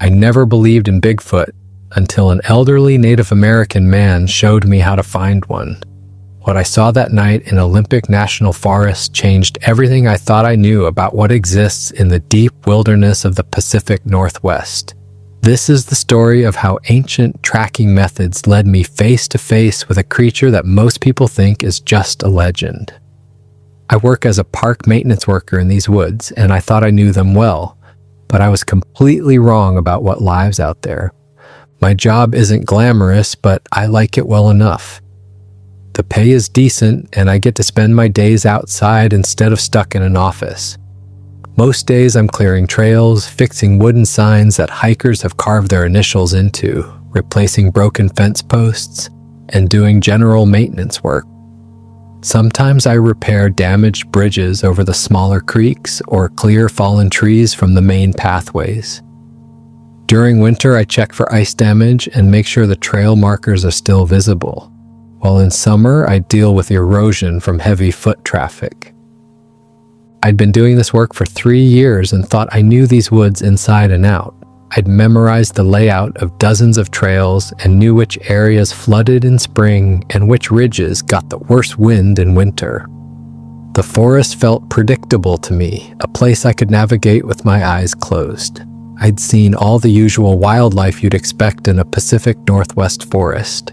I never believed in Bigfoot until an elderly Native American man showed me how to find one. What I saw that night in Olympic National Forest changed everything I thought I knew about what exists in the deep wilderness of the Pacific Northwest. This is the story of how ancient tracking methods led me face to face with a creature that most people think is just a legend. I work as a park maintenance worker in these woods, and I thought I knew them well, but I was completely wrong about what lives out there. My job isn't glamorous, but I like it well enough. The pay is decent, and I get to spend my days outside instead of stuck in an office. Most days I'm clearing trails, fixing wooden signs that hikers have carved their initials into, replacing broken fence posts, and doing general maintenance work. Sometimes I repair damaged bridges over the smaller creeks or clear fallen trees from the main pathways. During winter, I check for ice damage and make sure the trail markers are still visible, while in summer, I deal with erosion from heavy foot traffic. I'd been doing this work for 3 years and thought I knew these woods inside and out. I'd memorized the layout of dozens of trails and knew which areas flooded in spring and which ridges got the worst wind in winter. The forest felt predictable to me, a place I could navigate with my eyes closed. I'd seen all the usual wildlife you'd expect in a Pacific Northwest forest.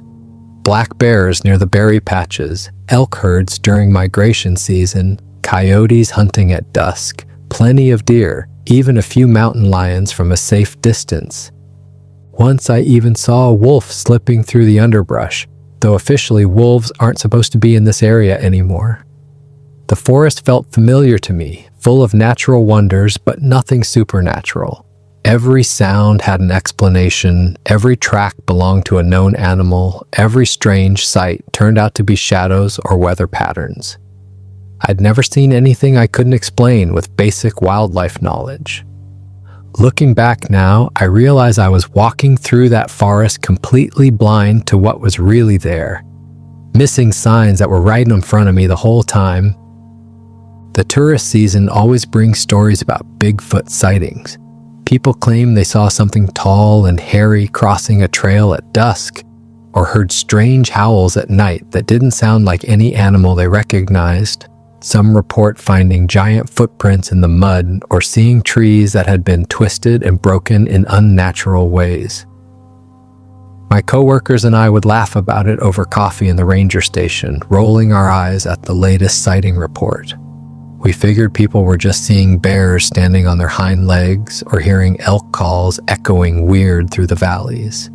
Black bears near the berry patches, elk herds during migration season, coyotes hunting at dusk, plenty of deer, even a few mountain lions from a safe distance. Once I even saw a wolf slipping through the underbrush, though officially wolves aren't supposed to be in this area anymore. The forest felt familiar to me, full of natural wonders, but nothing supernatural. Every sound had an explanation, every track belonged to a known animal, every strange sight turned out to be shadows or weather patterns. I'd never seen anything I couldn't explain with basic wildlife knowledge. Looking back now, I realize I was walking through that forest completely blind to what was really there, missing signs that were right in front of me the whole time. The tourist season always brings stories about Bigfoot sightings. People claim they saw something tall and hairy crossing a trail at dusk, or heard strange howls at night that didn't sound like any animal they recognized. Some report finding giant footprints in the mud or seeing trees that had been twisted and broken in unnatural ways. My coworkers and I would laugh about it over coffee in the ranger station, rolling our eyes at the latest sighting report. We figured people were just seeing bears standing on their hind legs or hearing elk calls echoing weird through the valleys.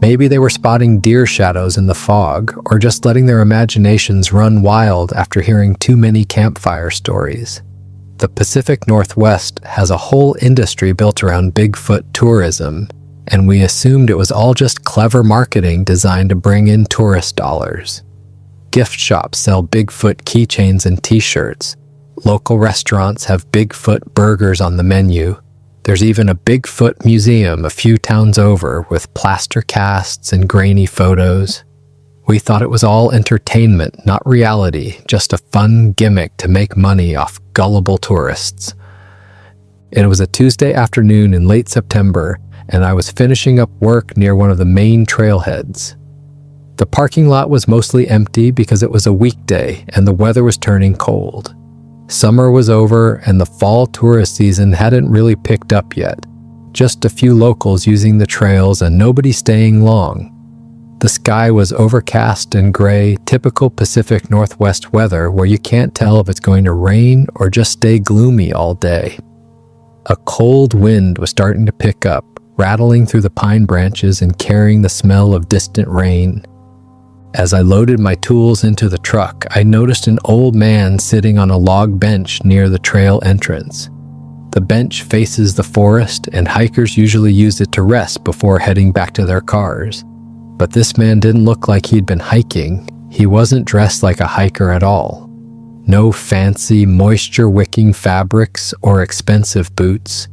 Maybe they were spotting deer shadows in the fog, or just letting their imaginations run wild after hearing too many campfire stories. The Pacific Northwest has a whole industry built around Bigfoot tourism, and we assumed it was all just clever marketing designed to bring in tourist dollars. Gift shops sell Bigfoot keychains and t-shirts. Local restaurants have Bigfoot burgers on the menu. There's even a Bigfoot museum a few towns over with plaster casts and grainy photos. We thought it was all entertainment, not reality, just a fun gimmick to make money off gullible tourists. It was a Tuesday afternoon in late September, and I was finishing up work near one of the main trailheads. The parking lot was mostly empty because it was a weekday and the weather was turning cold. Summer was over and the fall tourist season hadn't really picked up yet. Just a few locals using the trails and nobody staying long. The sky was overcast and gray, typical Pacific Northwest weather where you can't tell if it's going to rain or just stay gloomy all day. A cold wind was starting to pick up, rattling through the pine branches and carrying the smell of distant rain. As I loaded my tools into the truck, I noticed an old man sitting on a log bench near the trail entrance. The bench faces the forest, and hikers usually use it to rest before heading back to their cars. But this man didn't look like he'd been hiking. He wasn't dressed like a hiker at all. No fancy, moisture-wicking fabrics or expensive boots.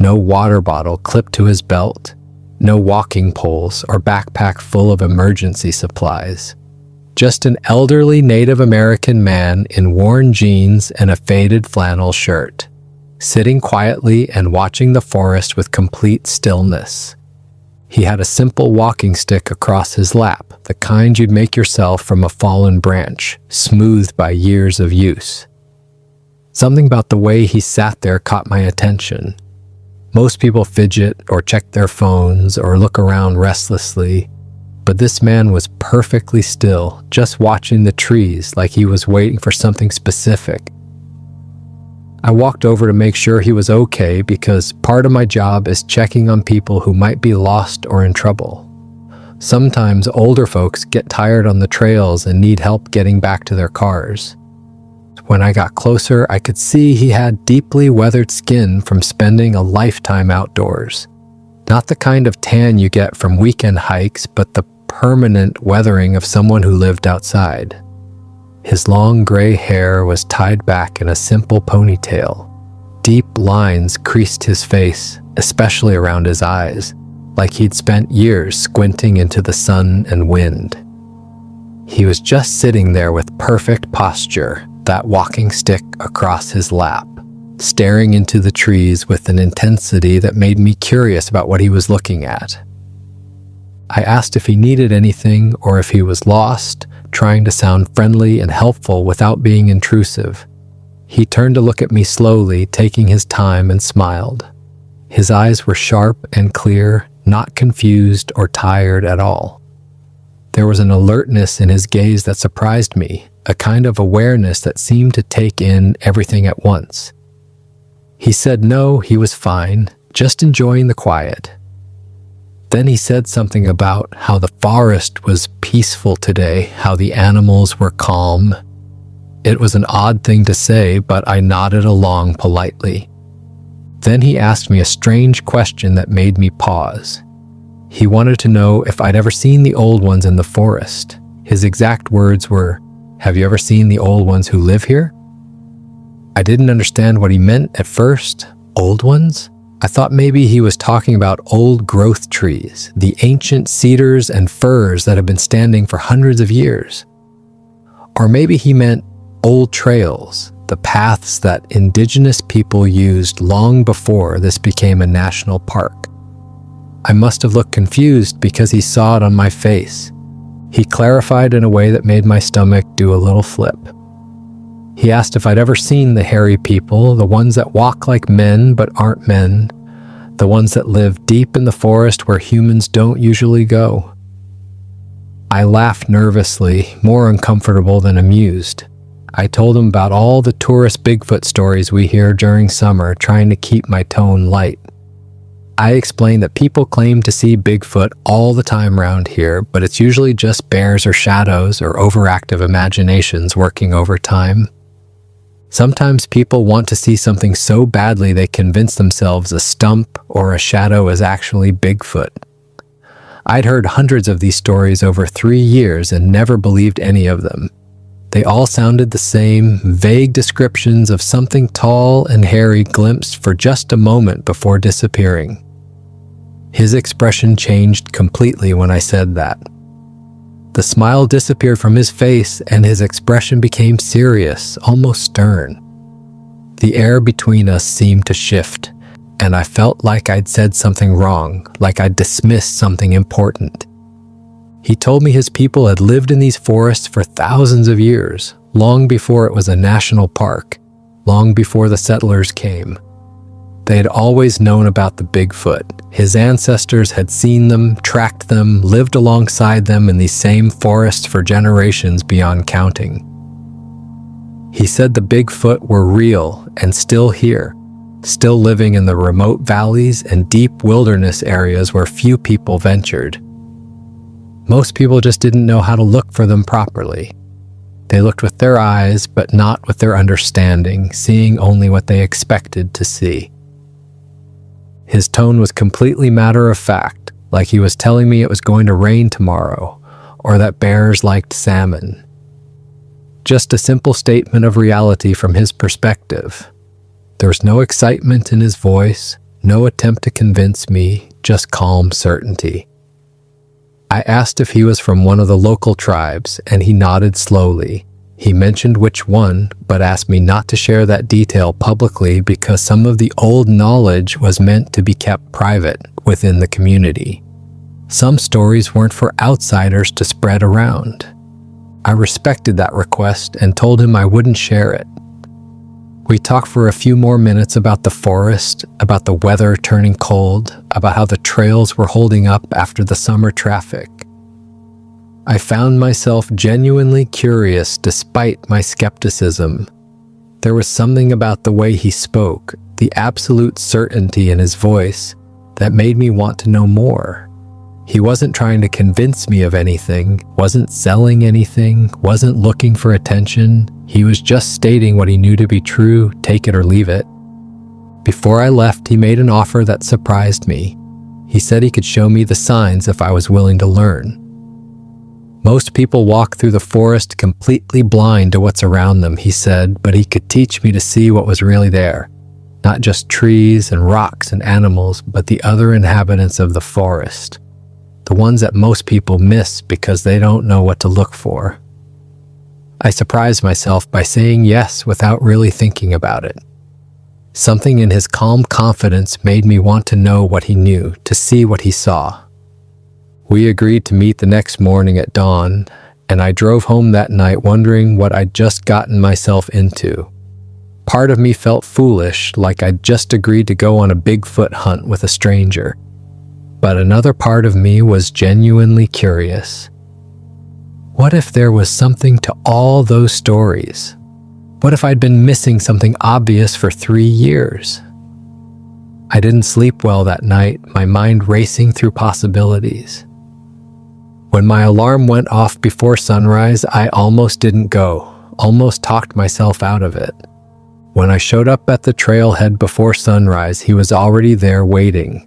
No water bottle clipped to his belt. No walking poles or backpack full of emergency supplies. Just an elderly Native American man in worn jeans and a faded flannel shirt. sitting quietly and watching the forest with complete stillness. He had a simple walking stick across his lap, the kind you'd make yourself from a fallen branch, smoothed by years of use. Something about the way he sat there caught my attention. Most people fidget or check their phones or look around restlessly, but this man was perfectly still, just watching the trees like he was waiting for something specific. I walked over to make sure he was okay because part of my job is checking on people who might be lost or in trouble. Sometimes older folks get tired on the trails and need help getting back to their cars. When I got closer, I could see he had deeply weathered skin from spending a lifetime outdoors. Not the kind of tan you get from weekend hikes, but the permanent weathering of someone who lived outside. His long gray hair was tied back in a simple ponytail. Deep lines creased his face, especially around his eyes, like he'd spent years squinting into the sun and wind. He was just sitting there with perfect posture, that walking stick across his lap, staring into the trees with an intensity that made me curious about what he was looking at. I asked if he needed anything or if he was lost, trying to sound friendly and helpful without being intrusive. He turned to look at me slowly, taking his time, and smiled. His eyes were sharp and clear, not confused or tired at all. There was an alertness in his gaze that surprised me, a kind of awareness that seemed to take in everything at once. He said no, he was fine, just enjoying the quiet. Then he said something about how the forest was peaceful today, how the animals were calm. It was an odd thing to say, but I nodded along politely. Then he asked me a strange question that made me pause. He wanted to know if I'd ever seen the old ones in the forest. His exact words were, "Have you ever seen the old ones who live here?" I didn't understand what he meant at first. Old ones? I thought maybe he was talking about old growth trees, the ancient cedars and firs that have been standing for hundreds of years. Or maybe he meant old trails, the paths that indigenous people used long before this became a national park. I must have looked confused because he saw it on my face. He clarified in a way that made my stomach do a little flip. He asked if I'd ever seen the hairy people, the ones that walk like men but aren't men, the ones that live deep in the forest where humans don't usually go. I laughed nervously, more uncomfortable than amused. I told him about all the tourist Bigfoot stories we hear during summer, trying to keep my tone light. I explained that people claim to see Bigfoot all the time around here, but it's usually just bears or shadows or overactive imaginations working overtime. Sometimes people want to see something so badly they convince themselves a stump or a shadow is actually Bigfoot. I'd heard hundreds of these stories over 3 years and never believed any of them. They all sounded the same, vague descriptions of something tall and hairy glimpsed for just a moment before disappearing. His expression changed completely when I said that. The smile disappeared from his face and his expression became serious, almost stern. The air between us seemed to shift, and I felt like I'd said something wrong, like I'd dismissed something important. He told me his people had lived in these forests for thousands of years, long before it was a national park, long before the settlers came. They had always known about the Bigfoot. His ancestors had seen them, tracked them, lived alongside them in these same forests for generations beyond counting. He said the Bigfoot were real and still here, still living in the remote valleys and deep wilderness areas where few people ventured. Most people just didn't know how to look for them properly. They looked with their eyes, but not with their understanding, seeing only what they expected to see. His tone was completely matter-of-fact, like he was telling me it was going to rain tomorrow, or that bears liked salmon. Just a simple statement of reality from his perspective. There was no excitement in his voice, no attempt to convince me, just calm certainty. I asked if he was from one of the local tribes, and he nodded slowly. He mentioned which one, but asked me not to share that detail publicly because some of the old knowledge was meant to be kept private within the community. Some stories weren't for outsiders to spread around. I respected that request and told him I wouldn't share it. We talked for a few more minutes about the forest, about the weather turning cold, about how the trails were holding up after the summer traffic. I found myself genuinely curious despite my skepticism. There was something about the way he spoke, the absolute certainty in his voice, that made me want to know more. He wasn't trying to convince me of anything, wasn't selling anything, wasn't looking for attention. He was just stating what he knew to be true, take it or leave it. Before I left, he made an offer that surprised me. He said he could show me the signs if I was willing to learn. Most people walk through the forest completely blind to what's around them, he said, but he could teach me to see what was really there. Not just trees and rocks and animals, but the other inhabitants of the forest. The ones that most people miss because they don't know what to look for. I surprised myself by saying yes without really thinking about it. Something in his calm confidence made me want to know what he knew, to see what he saw. We agreed to meet the next morning at dawn, and I drove home that night wondering what I'd just gotten myself into. Part of me felt foolish, like I'd just agreed to go on a Bigfoot hunt with a stranger. But another part of me was genuinely curious. What if there was something to all those stories? What if I'd been missing something obvious for 3 years? I didn't sleep well that night, my mind racing through possibilities. When my alarm went off before sunrise, I almost didn't go, almost talked myself out of it. When I showed up at the trailhead before sunrise, he was already there waiting.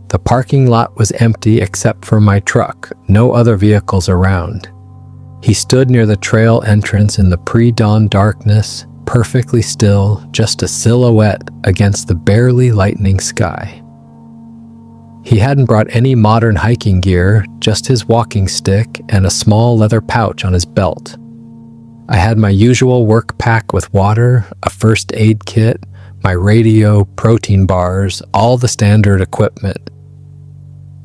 The parking lot was empty except for my truck, no other vehicles around. He stood near the trail entrance in the pre-dawn darkness, perfectly still, just a silhouette against the barely lightening sky. He hadn't brought any modern hiking gear, just his walking stick and a small leather pouch on his belt. I had my usual work pack with water, a first aid kit, my radio, protein bars, all the standard equipment.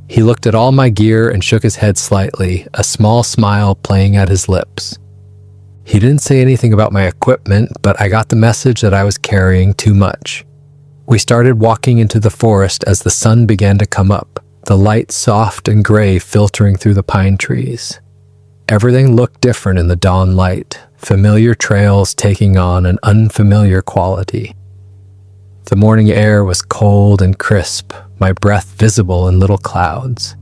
He looked at all my gear and shook his head slightly, a small smile playing at his lips. He didn't say anything about my equipment, but I got the message that I was carrying too much. We started walking into the forest as the sun began to come up, the light soft and gray filtering through the pine trees. Everything looked different in the dawn light, familiar trails taking on an unfamiliar quality. The morning air was cold and crisp, my breath visible in little clouds.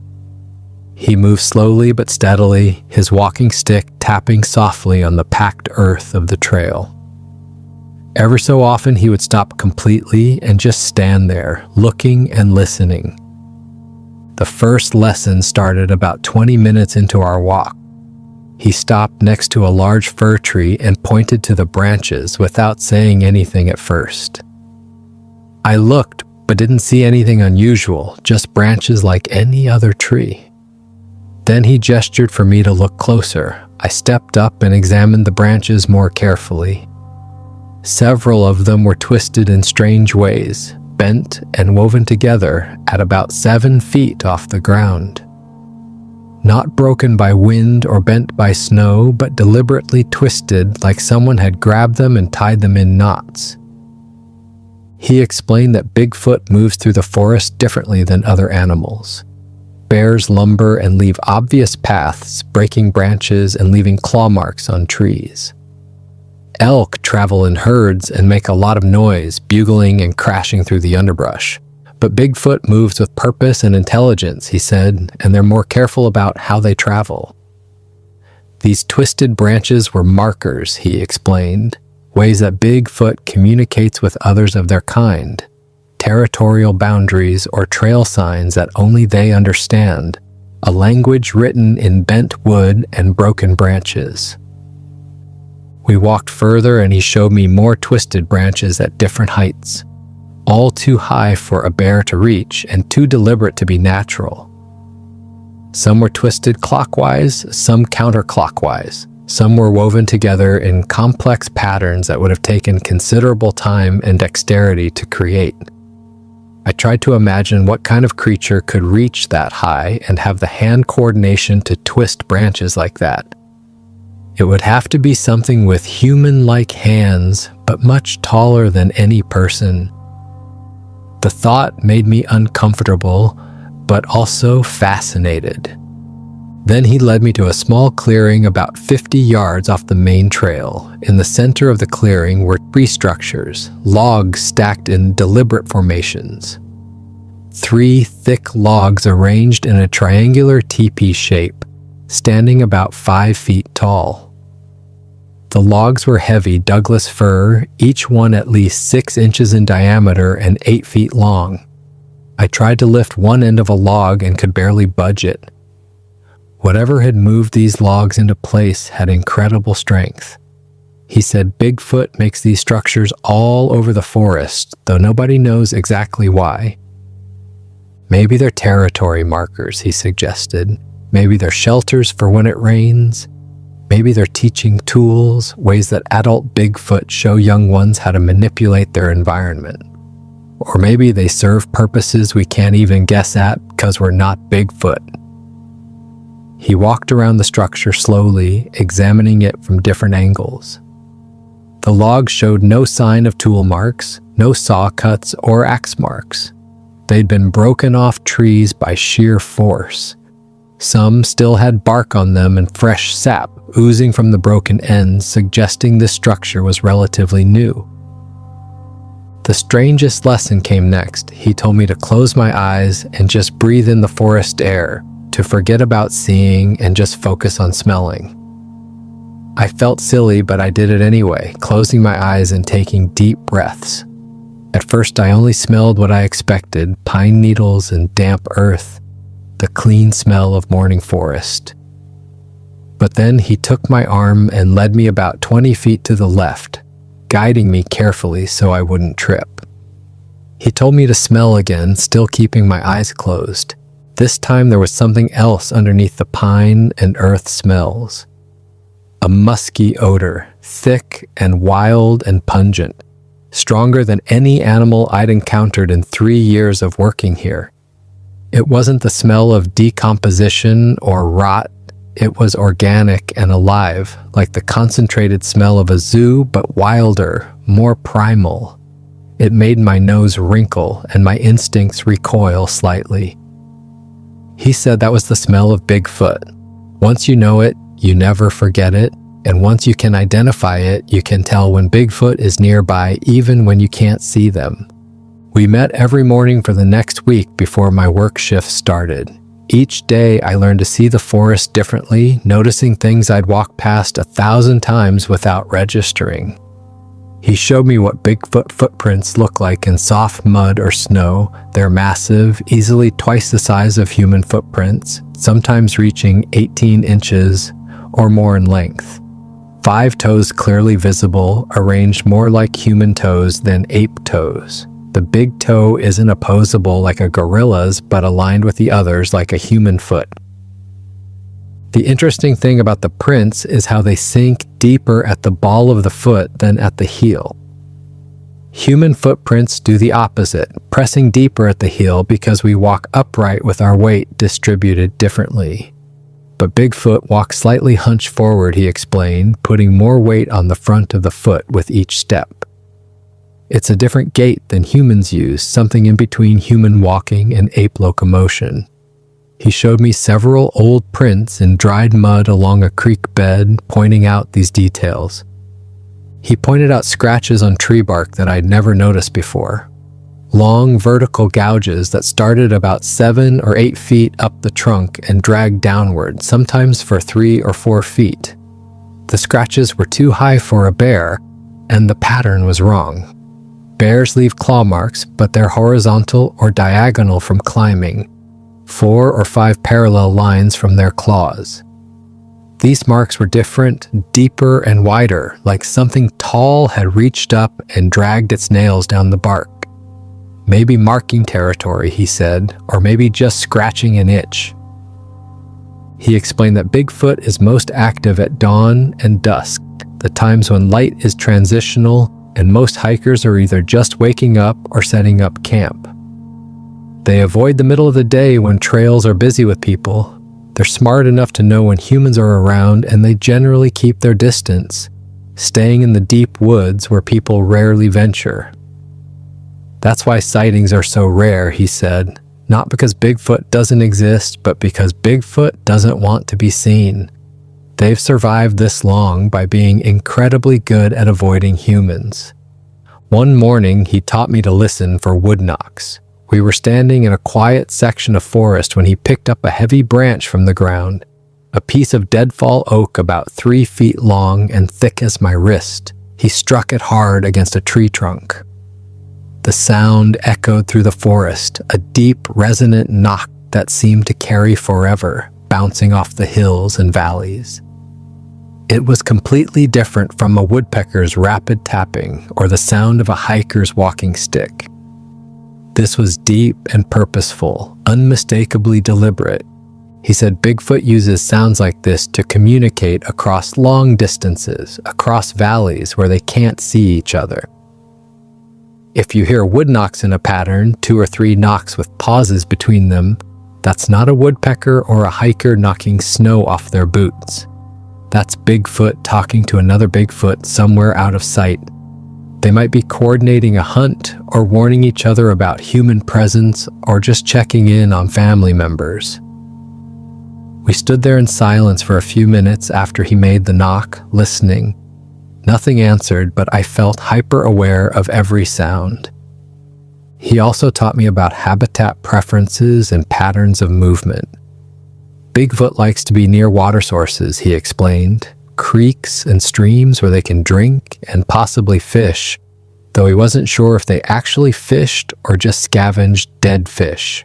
He moved slowly but steadily, his walking stick tapping softly on the packed earth of the trail. Ever so often he would stop completely and just stand there, looking and listening. The first lesson started about 20 minutes into our walk. He stopped next to a large fir tree and pointed to the branches without saying anything at first. I looked, but didn't see anything unusual, just branches like any other tree. Then he gestured for me to look closer. I stepped up and examined the branches more carefully. Several of them were twisted in strange ways, bent and woven together at about 7 feet off the ground. Not broken by wind or bent by snow, but deliberately twisted like someone had grabbed them and tied them in knots. He explained that Bigfoot moves through the forest differently than other animals. Bears lumber and leave obvious paths, breaking branches and leaving claw marks on trees. Elk travel in herds and make a lot of noise, bugling and crashing through the underbrush. But Bigfoot moves with purpose and intelligence, he said, and they're more careful about how they travel. These twisted branches were markers, he explained, ways that Bigfoot communicates with others of their kind, territorial boundaries or trail signs that only they understand, a language written in bent wood and broken branches. We walked further and he showed me more twisted branches at different heights, all too high for a bear to reach and too deliberate to be natural. Some were twisted clockwise, some counterclockwise, Some were woven together in complex patterns that would have taken considerable time and dexterity to create. I tried to imagine what kind of creature could reach that high and have the hand coordination to twist branches like that. It would have to be something with human-like hands, but much taller than any person. The thought made me uncomfortable, but also fascinated. Then he led me to a small clearing about 50 yards off the main trail. In the center of the clearing were tree structures, logs stacked in deliberate formations. 3 thick logs arranged in a triangular teepee shape, standing about 5 feet tall. The logs were heavy Douglas fir, each one at least 6 inches in diameter and 8 feet long. I tried to lift one end of a log and could barely budge it. Whatever had moved these logs into place had incredible strength. He said Bigfoot makes these structures all over the forest, though nobody knows exactly why. Maybe they're territory markers, he suggested. Maybe they're shelters for when it rains. Maybe they're teaching tools, ways that adult Bigfoot show young ones how to manipulate their environment. Or maybe they serve purposes we can't even guess at because we're not Bigfoot. He walked around the structure slowly, examining it from different angles. The logs showed no sign of tool marks, no saw cuts or axe marks. They'd been broken off trees by sheer force. Some still had bark on them and fresh sap oozing from the broken ends, suggesting this structure was relatively new. The strangest lesson came next. He told me to close my eyes and just breathe in the forest air, to forget about seeing and just focus on smelling. I felt silly, but I did it anyway, closing my eyes and taking deep breaths. At first, I only smelled what I expected, pine needles and damp earth, the clean smell of morning forest. But then he took my arm and led me about 20 feet to the left, guiding me carefully so I wouldn't trip. He told me to smell again, still keeping my eyes closed. This time there was something else underneath the pine and earth smells. A musky odor, thick and wild and pungent, stronger than any animal I'd encountered in 3 years of working here. It wasn't the smell of decomposition or rot. It was organic and alive, like the concentrated smell of a zoo, but wilder, more primal. It made my nose wrinkle and my instincts recoil slightly. He said that was the smell of Bigfoot. Once you know it, you never forget it, and once you can identify it, you can tell when Bigfoot is nearby even when you can't see them. We met every morning for the next week before my work shift started. Each day I learned to see the forest differently, noticing things I'd walked past 1,000 times without registering. He showed me what Bigfoot footprints look like in soft mud or snow. They're massive, easily twice the size of human footprints, sometimes reaching 18 inches or more in length. 5 toes clearly visible, arranged more like human toes than ape toes. The big toe isn't opposable like a gorilla's, but aligned with the others like a human foot. The interesting thing about the prints is how they sink deeper at the ball of the foot than at the heel. Human footprints do the opposite, pressing deeper at the heel because we walk upright with our weight distributed differently. But Bigfoot walks slightly hunched forward, he explained, putting more weight on the front of the foot with each step. It's a different gait than humans use, something in between human walking and ape locomotion. He showed me several old prints in dried mud along a creek bed, pointing out these details. He pointed out scratches on tree bark that I'd never noticed before. Long vertical gouges that started about 7 or 8 feet up the trunk and dragged downward, sometimes for 3 or 4 feet. The scratches were too high for a bear, and the pattern was wrong. Bears leave claw marks, but they're horizontal or diagonal from climbing, 4 or 5 parallel lines from their claws. These marks were different, deeper and wider, like something tall had reached up and dragged its nails down the bark. Maybe marking territory, he said, or maybe just scratching an itch. He explained that Bigfoot is most active at dawn and dusk, the times when light is transitional and most hikers are either just waking up or setting up camp. They avoid the middle of the day when trails are busy with people. They're smart enough to know when humans are around, and they generally keep their distance, staying in the deep woods where people rarely venture. That's why sightings are so rare, he said. Not because Bigfoot doesn't exist, but because Bigfoot doesn't want to be seen. They've survived this long by being incredibly good at avoiding humans. One morning, he taught me to listen for wood knocks. We were standing in a quiet section of forest when he picked up a heavy branch from the ground, a piece of deadfall oak about 3 feet long and thick as my wrist. He struck it hard against a tree trunk. The sound echoed through the forest, a deep, resonant knock that seemed to carry forever, bouncing off the hills and valleys. It was completely different from a woodpecker's rapid tapping or the sound of a hiker's walking stick. This was deep and purposeful, unmistakably deliberate. He said Bigfoot uses sounds like this to communicate across long distances, across valleys where they can't see each other. If you hear wood knocks in a pattern, 2 or 3 knocks with pauses between them, that's not a woodpecker or a hiker knocking snow off their boots. That's Bigfoot talking to another Bigfoot somewhere out of sight. They might be coordinating a hunt or warning each other about human presence or just checking in on family members. We stood there in silence for a few minutes after he made the knock, listening. Nothing answered, but I felt hyper-aware of every sound. He also taught me about habitat preferences and patterns of movement. Bigfoot likes to be near water sources, he explained, creeks and streams where they can drink and possibly fish, though he wasn't sure if they actually fished or just scavenged dead fish.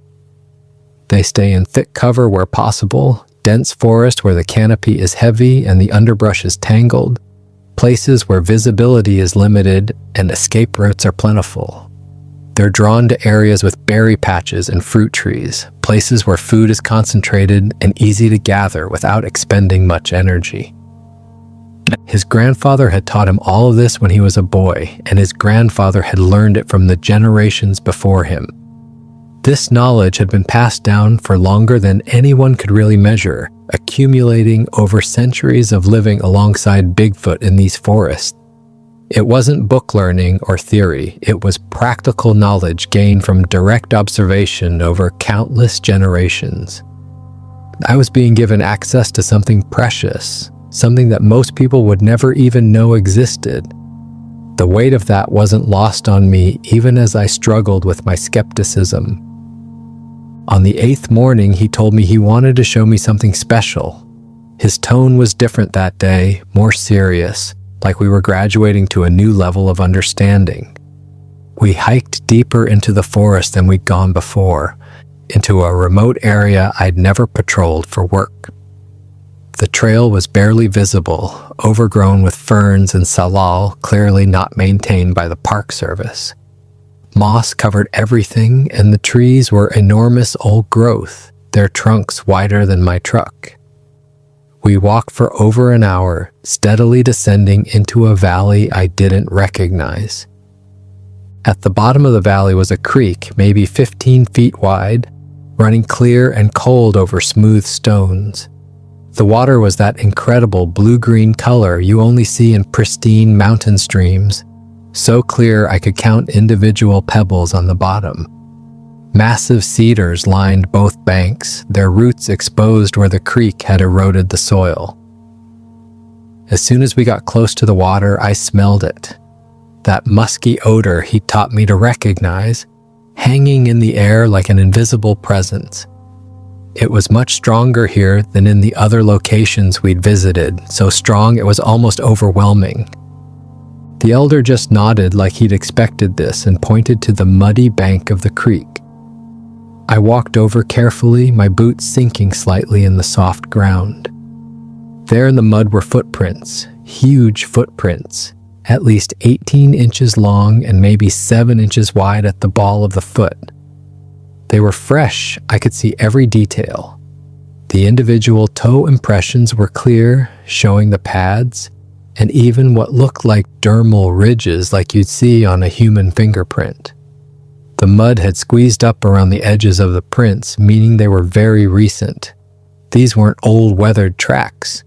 They stay in thick cover where possible, dense forest where the canopy is heavy and the underbrush is tangled, places where visibility is limited and escape routes are plentiful. They're drawn to areas with berry patches and fruit trees, places where food is concentrated and easy to gather without expending much energy. His grandfather had taught him all of this when he was a boy, and his grandfather had learned it from the generations before him. This knowledge had been passed down for longer than anyone could really measure, accumulating over centuries of living alongside Bigfoot in these forests. It wasn't book learning or theory, it was practical knowledge gained from direct observation over countless generations. I was being given access to something precious, something that most people would never even know existed. The weight of that wasn't lost on me even as I struggled with my skepticism. On the 8th morning, he told me he wanted to show me something special. His tone was different that day, more serious, like we were graduating to a new level of understanding. We hiked deeper into the forest than we'd gone before, into a remote area I'd never patrolled for work. The trail was barely visible, overgrown with ferns and salal clearly not maintained by the Park Service. Moss covered everything, and the trees were enormous old growth, their trunks wider than my truck. We walked for over an hour, steadily descending into a valley I didn't recognize. At the bottom of the valley was a creek, maybe 15 feet wide, running clear and cold over smooth stones. The water was that incredible blue-green color you only see in pristine mountain streams, so clear I could count individual pebbles on the bottom. Massive cedars lined both banks, their roots exposed where the creek had eroded the soil. As soon as we got close to the water, I smelled it. That musky odor he taught me to recognize, hanging in the air like an invisible presence. It was much stronger here than in the other locations we'd visited, so strong it was almost overwhelming. The elder just nodded like he'd expected this and pointed to the muddy bank of the creek. I walked over carefully, my boots sinking slightly in the soft ground. There in the mud were footprints, huge footprints, at least 18 inches long and maybe 7 inches wide at the ball of the foot. They were fresh, I could see every detail. The individual toe impressions were clear, showing the pads, and even what looked like dermal ridges like you'd see on a human fingerprint. The mud had squeezed up around the edges of the prints, meaning they were very recent. These weren't old weathered tracks.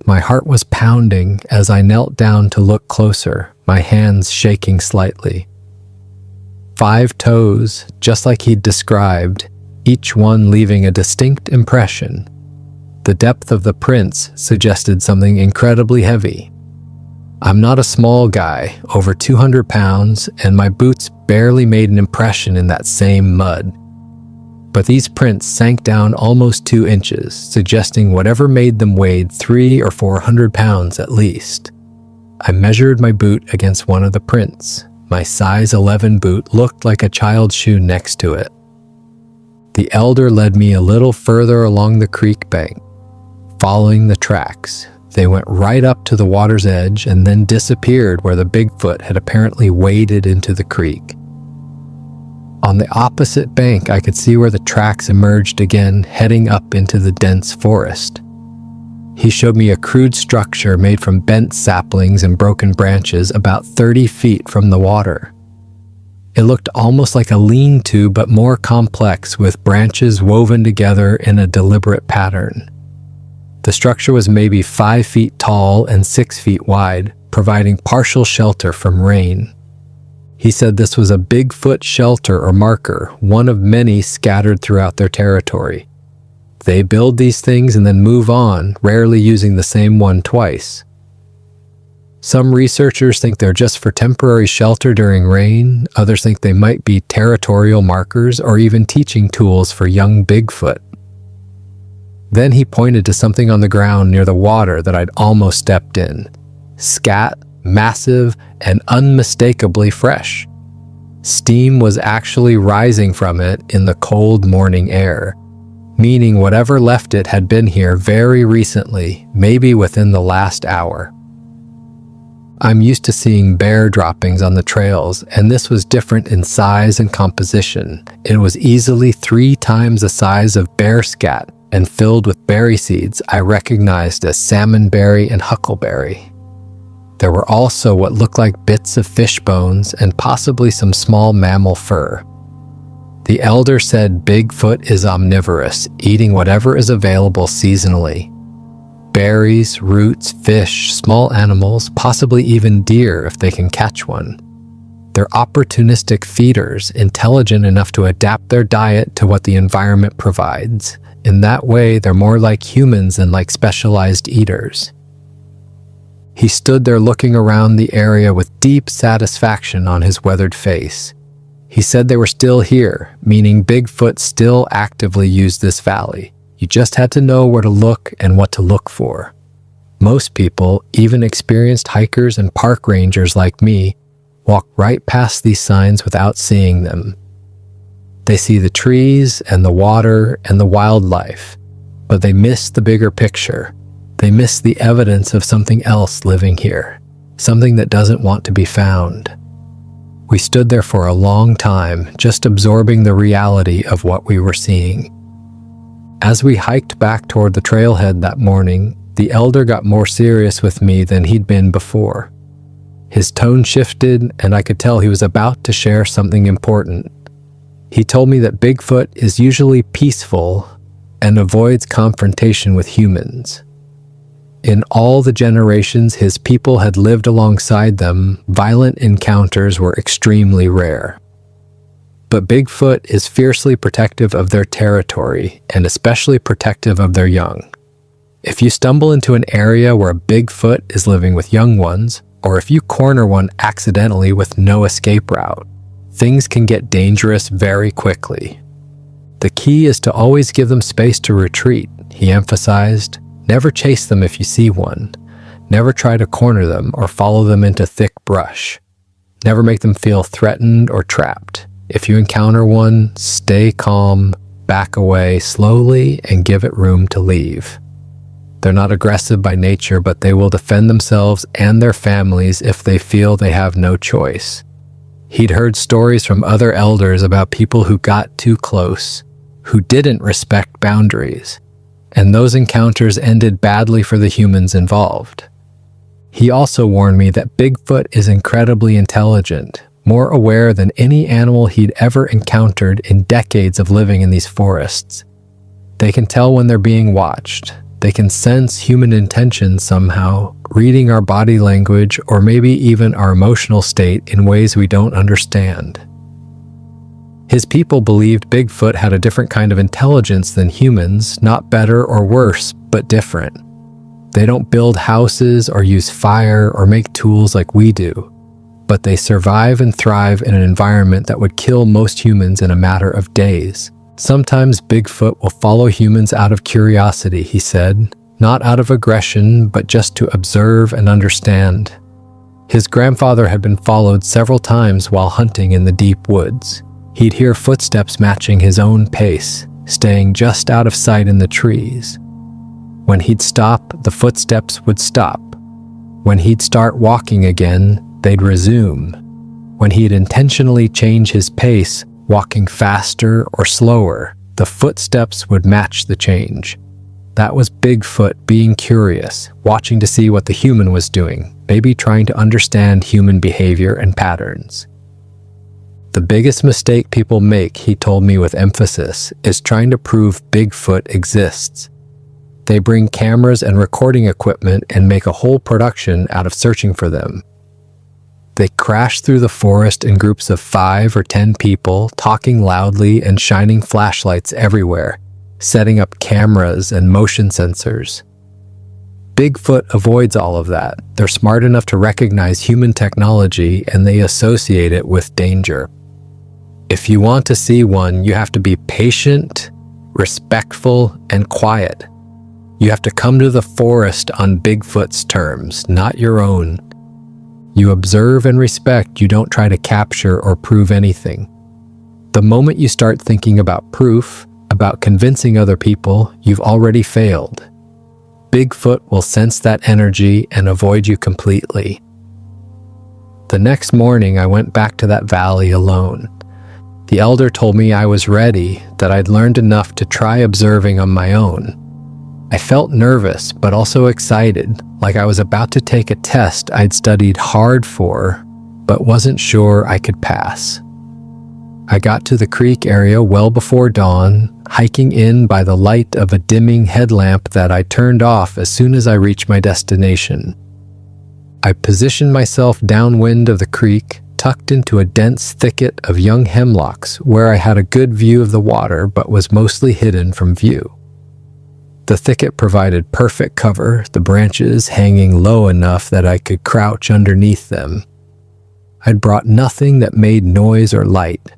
My heart was pounding as I knelt down to look closer, my hands shaking slightly. 5 toes, just like he'd described, each one leaving a distinct impression. The depth of the prints suggested something incredibly heavy. I'm not a small guy, over 200 pounds, and my boots barely made an impression in that same mud. But these prints sank down almost 2 inches, suggesting whatever made them weighed 300 or 400 pounds at least. I measured my boot against one of the prints. My size 11 boot looked like a child's shoe next to it. The elder led me a little further along the creek bank. Following the tracks, they went right up to the water's edge and then disappeared where the Bigfoot had apparently waded into the creek. On the opposite bank, I could see where the tracks emerged again, heading up into the dense forest. He showed me a crude structure made from bent saplings and broken branches about 30 feet from the water. It looked almost like a lean-to, but more complex, with branches woven together in a deliberate pattern. The structure was maybe 5 feet tall and 6 feet wide, providing partial shelter from rain. He said this was a Bigfoot shelter or marker, one of many scattered throughout their territory. They build these things and then move on, rarely using the same one twice. Some researchers think they're just for temporary shelter during rain, others think they might be territorial markers or even teaching tools for young Bigfoot. Then he pointed to something on the ground near the water that I'd almost stepped in. Scat, massive, and unmistakably fresh. Steam was actually rising from it in the cold morning air, meaning whatever left it had been here very recently, maybe within the last hour. I'm used to seeing bear droppings on the trails, and this was different in size and composition. It was easily 3 times the size of bear scat and filled with berry seeds I recognized as salmonberry and huckleberry. There were also what looked like bits of fish bones and possibly some small mammal fur. The elder said Bigfoot is omnivorous, eating whatever is available seasonally. Berries, roots, fish, small animals, possibly even deer if they can catch one. They're opportunistic feeders, intelligent enough to adapt their diet to what the environment provides. In that way, they're more like humans than like specialized eaters. He stood there looking around the area with deep satisfaction on his weathered face. He said they were still here, meaning Bigfoot still actively used this valley. You just had to know where to look and what to look for. Most people, even experienced hikers and park rangers like me, walk right past these signs without seeing them. They see the trees and the water and the wildlife, but they miss the bigger picture. They miss the evidence of something else living here, something that doesn't want to be found. We stood there for a long time, just absorbing the reality of what we were seeing. As we hiked back toward the trailhead that morning, the elder got more serious with me than he'd been before. His tone shifted, and I could tell he was about to share something important. He told me that Bigfoot is usually peaceful and avoids confrontation with humans. In all the generations his people had lived alongside them, violent encounters were extremely rare. But Bigfoot is fiercely protective of their territory, and especially protective of their young. If you stumble into an area where a Bigfoot is living with young ones, or if you corner one accidentally with no escape route, things can get dangerous very quickly. The key is to always give them space to retreat, he emphasized. Never chase them if you see one. Never try to corner them or follow them into thick brush. Never make them feel threatened or trapped. If you encounter one, stay calm, back away slowly, and give it room to leave. They're not aggressive by nature, but they will defend themselves and their families if they feel they have no choice. He'd heard stories from other elders about people who got too close, who didn't respect boundaries. and those encounters ended badly for the humans involved. He also warned me that Bigfoot is incredibly intelligent, more aware than any animal he'd ever encountered in decades of living in these forests. They can tell when they're being watched. They can sense human intentions somehow, reading our body language or maybe even our emotional state in ways we don't understand. His people believed Bigfoot had a different kind of intelligence than humans, not better or worse, but different. They don't build houses or use fire or make tools like we do, but they survive and thrive in an environment that would kill most humans in a matter of days. Sometimes Bigfoot will follow humans out of curiosity, he said, not out of aggression, but just to observe and understand. His grandfather had been followed several times while hunting in the deep woods. He'd hear footsteps matching his own pace, staying just out of sight in the trees. When he'd stop, the footsteps would stop. When he'd start walking again, they'd resume. When he'd intentionally change his pace, walking faster or slower, the footsteps would match the change. That was Bigfoot being curious, watching to see what the human was doing, maybe trying to understand human behavior and patterns. The biggest mistake people make, he told me with emphasis, is trying to prove Bigfoot exists. They bring cameras and recording equipment and make a whole production out of searching for them. They crash through the forest in groups of 5 or 10 people, talking loudly and shining flashlights everywhere, setting up cameras and motion sensors. Bigfoot avoids all of that. They're smart enough to recognize human technology and they associate it with danger. If you want to see one, you have to be patient, respectful, and quiet. You have to come to the forest on Bigfoot's terms, not your own. You observe and respect, you don't try to capture or prove anything. The moment you start thinking about proof, about convincing other people, you've already failed. Bigfoot will sense that energy and avoid you completely. The next morning, I went back to that valley alone. The elder told me I was ready, that I'd learned enough to try observing on my own. I felt nervous, but also excited, like I was about to take a test I'd studied hard for, but wasn't sure I could pass. I got to the creek area well before dawn, hiking in by the light of a dimming headlamp that I turned off as soon as I reached my destination. I positioned myself downwind of the creek, tucked into a dense thicket of young hemlocks where I had a good view of the water but was mostly hidden from view. The thicket provided perfect cover, the branches hanging low enough that I could crouch underneath them. I'd brought nothing that made noise or light.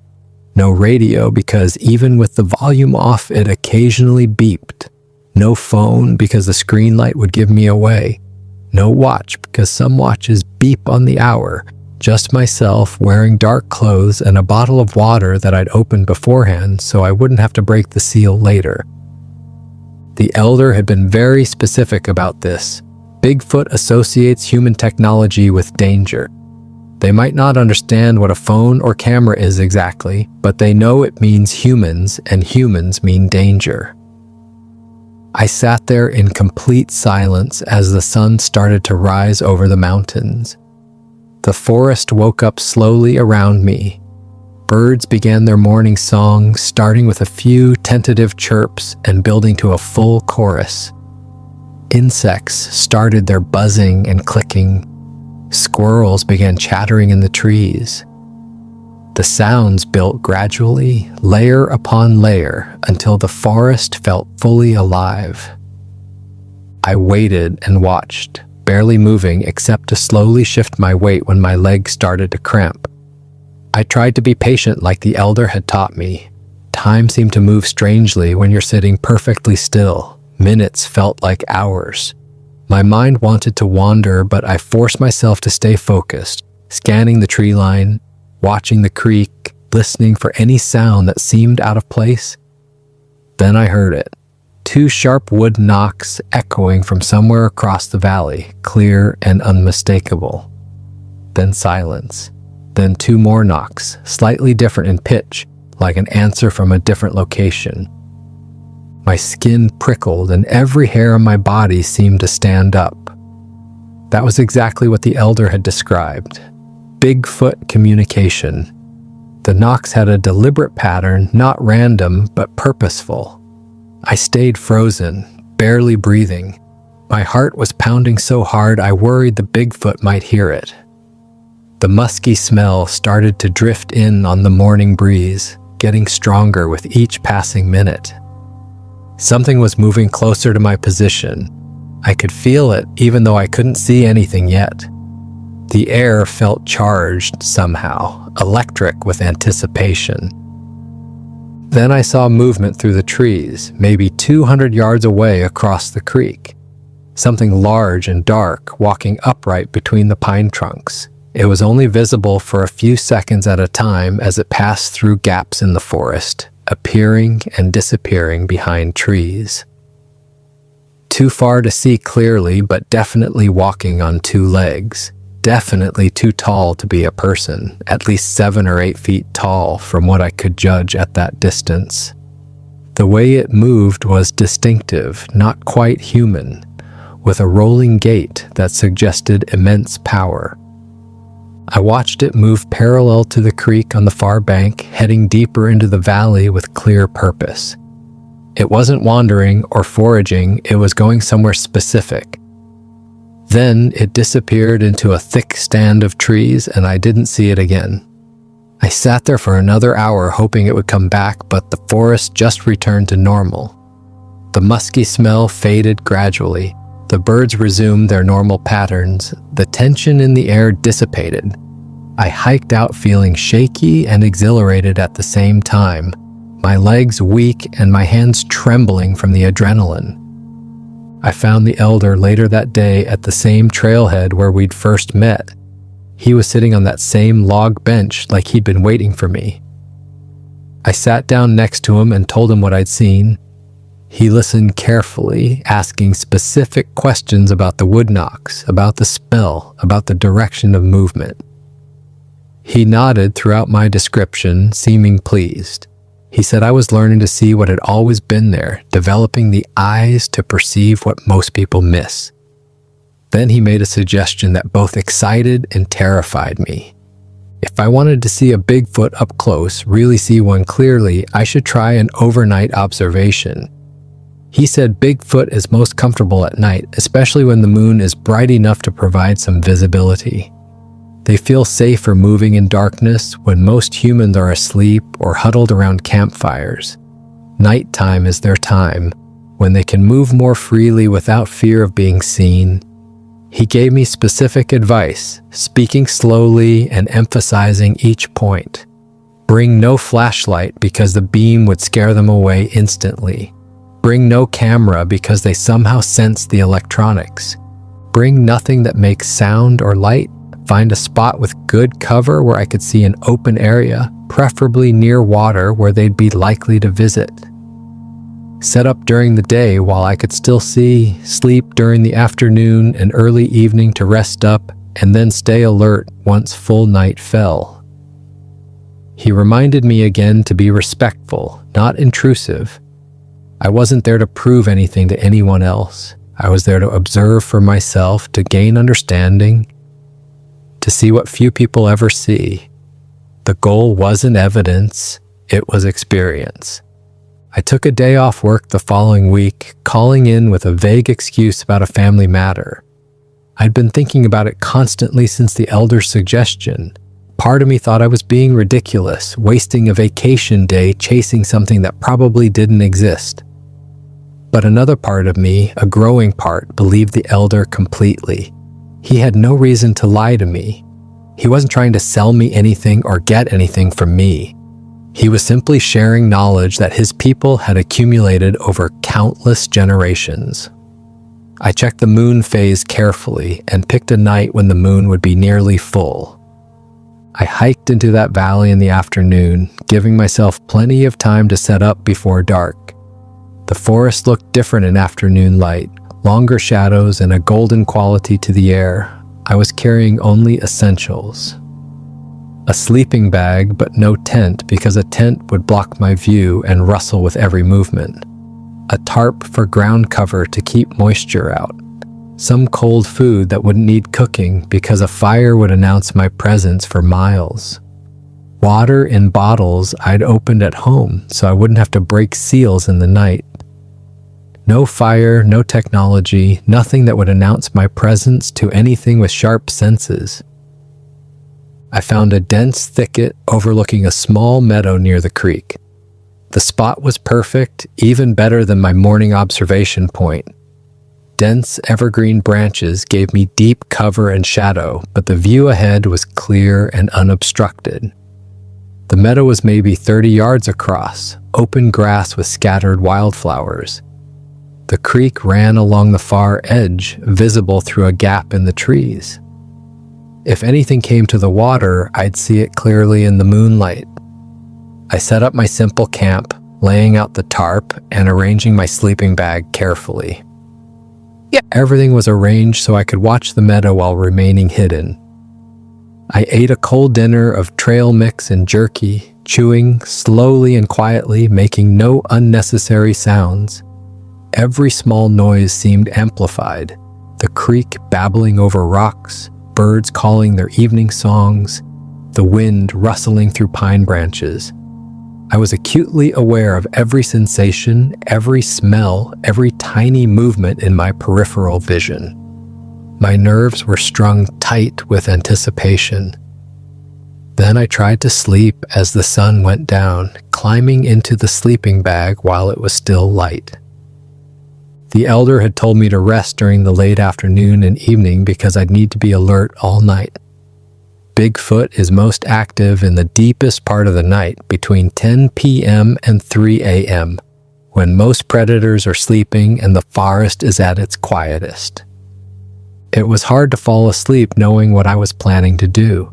No radio because even with the volume off it occasionally beeped. No phone because the screen light would give me away. No watch because some watches beep on the hour. Just myself wearing dark clothes and a bottle of water that I'd opened beforehand so I wouldn't have to break the seal later. The elder had been very specific about this. Bigfoot associates human technology with danger. They might not understand what a phone or camera is exactly, but they know it means humans, and humans mean danger. I sat there in complete silence as the sun started to rise over the mountains. The forest woke up slowly around me. Birds began their morning song, starting with a few tentative chirps and building to a full chorus. Insects started their buzzing and clicking. Squirrels began chattering in the trees. The sounds built gradually, layer upon layer, until the forest felt fully alive. I waited and watched, barely moving except to slowly shift my weight when my legs started to cramp. I tried to be patient like the elder had taught me. Time seemed to move strangely when you're sitting perfectly still. Minutes felt like hours. My mind wanted to wander, but I forced myself to stay focused, scanning the tree line, watching the creek, listening for any sound that seemed out of place. Then I heard it. 2 sharp wood knocks echoing from somewhere across the valley, clear and unmistakable. Then silence. Then 2 more knocks, slightly different in pitch, like an answer from a different location. My My skin prickled and every hair on my body seemed to stand up. That was exactly what the elder had described. Bigfoot communication. The knocks had a deliberate pattern, not random, but purposeful. I stayed frozen, barely breathing. My heart was pounding so hard I worried the Bigfoot might hear it. The musky smell started to drift in on the morning breeze, getting stronger with each passing minute. Something was moving closer to my position. I could feel it even though I couldn't see anything yet. The air felt charged somehow, electric with anticipation. Then I saw movement through the trees, maybe 200 yards away across the creek. Something large and dark walking upright between the pine trunks. It was only visible for a few seconds at a time as it passed through gaps in the forest, appearing and disappearing behind trees. Too far to see clearly, but definitely walking on two legs. Definitely too tall to be a person, at least 7 or 8 feet tall from what I could judge at that distance. The way it moved was distinctive, not quite human, with a rolling gait that suggested immense power. I watched it move parallel to the creek on the far bank, heading deeper into the valley with clear purpose. It wasn't wandering or foraging, it was going somewhere specific. Then it disappeared into a thick stand of trees and I didn't see it again. I sat there for another hour hoping it would come back, but the forest just returned to normal. The musky smell faded gradually. The birds resumed their normal patterns. The tension in the air dissipated. I hiked out feeling shaky and exhilarated at the same time, my legs weak and my hands trembling from the adrenaline. I found the elder later that day at the same trailhead where we'd first met. He was sitting on that same log bench like he'd been waiting for me. I sat down next to him and told him what I'd seen. He listened carefully, asking specific questions about the wood knocks, about the smell, about the direction of movement. He nodded throughout my description, seeming pleased. He said I was learning to see what had always been there, developing the eyes to perceive what most people miss. Then he made a suggestion that both excited and terrified me. If I wanted to see a Bigfoot up close, really see one clearly, I should try an overnight observation. He said Bigfoot is most comfortable at night, especially when the moon is bright enough to provide some visibility. They feel safer moving in darkness when most humans are asleep or huddled around campfires. Nighttime is their time, when they can move more freely without fear of being seen. He gave me specific advice, speaking slowly and emphasizing each point. Bring no flashlight because the beam would scare them away instantly. Bring no camera because they somehow sense the electronics. Bring nothing that makes sound or light. Find a spot with good cover where I could see an open area, preferably near water where they'd be likely to visit. Set up during the day while I could still see, sleep during the afternoon and early evening to rest up, and then stay alert once full night fell. He reminded me again to be respectful, not intrusive. I wasn't there to prove anything to anyone else. I was there to observe for myself, to gain understanding, to see what few people ever see. The goal wasn't evidence, it was experience. I took a day off work the following week, calling in with a vague excuse about a family matter. I'd been thinking about it constantly since the elder's suggestion. Part of me thought I was being ridiculous, wasting a vacation day chasing something that probably didn't exist. But another part of me, a growing part, believed the elder completely. He had no reason to lie to me. He wasn't trying to sell me anything or get anything from me. He was simply sharing knowledge that his people had accumulated over countless generations. I checked the moon phase carefully and picked a night when the moon would be nearly full. I hiked into that valley in the afternoon, giving myself plenty of time to set up before dark. The forest looked different in afternoon light, longer shadows and a golden quality to the air. I was carrying only essentials. A sleeping bag, but no tent because a tent would block my view and rustle with every movement. a tarp for ground cover to keep moisture out, some cold food that wouldn't need cooking because a fire would announce my presence for miles. Water in bottles I'd opened at home so I wouldn't have to break seals in the night. No fire, no technology, nothing that would announce my presence to anything with sharp senses. I found a dense thicket overlooking a small meadow near the creek. The spot was perfect, even better than my morning observation point. Dense evergreen branches gave me deep cover and shadow, but the view ahead was clear and unobstructed. The meadow was maybe 30 yards across, open grass with scattered wildflowers. The creek ran along the far edge, visible through a gap in the trees. If anything came to the water, I'd see it clearly in the moonlight. I set up my simple camp, laying out the tarp and arranging my sleeping bag carefully. Everything was arranged so I could watch the meadow while remaining hidden. I ate a cold dinner of trail mix and jerky, chewing slowly and quietly, making no unnecessary sounds. Every small noise seemed amplified, the creek babbling over rocks, birds calling their evening songs, the wind rustling through pine branches. I was acutely aware of every sensation, every smell, every tiny movement in my peripheral vision. My nerves were strung tight with anticipation. Then I tried to sleep as the sun went down, climbing into the sleeping bag while it was still light. The elder had told me to rest during the late afternoon and evening because I'd need to be alert all night. Bigfoot is most active in the deepest part of the night between 10 p.m. and 3 a.m., when most predators are sleeping and the forest is at its quietest. It was hard to fall asleep knowing what I was planning to do.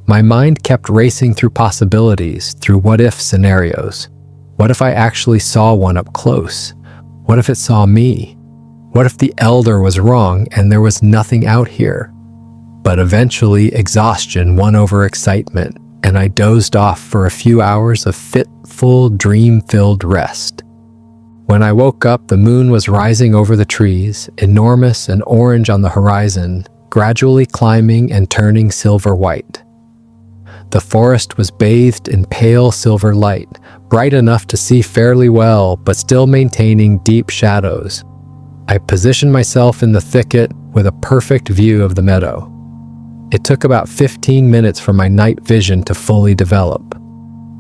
My mind kept racing through possibilities, through what-if scenarios. What if I actually saw one up close? What if it saw me? What if the elder was wrong and there was nothing out here? But eventually exhaustion won over excitement, and I dozed off for a few hours of fitful, dream-filled rest. When I woke up, the moon was rising over the trees, enormous and orange on the horizon, gradually climbing and turning silver white. The forest was bathed in pale silver light, bright enough to see fairly well, but still maintaining deep shadows. I positioned myself in the thicket with a perfect view of the meadow. It took about 15 minutes for my night vision to fully develop.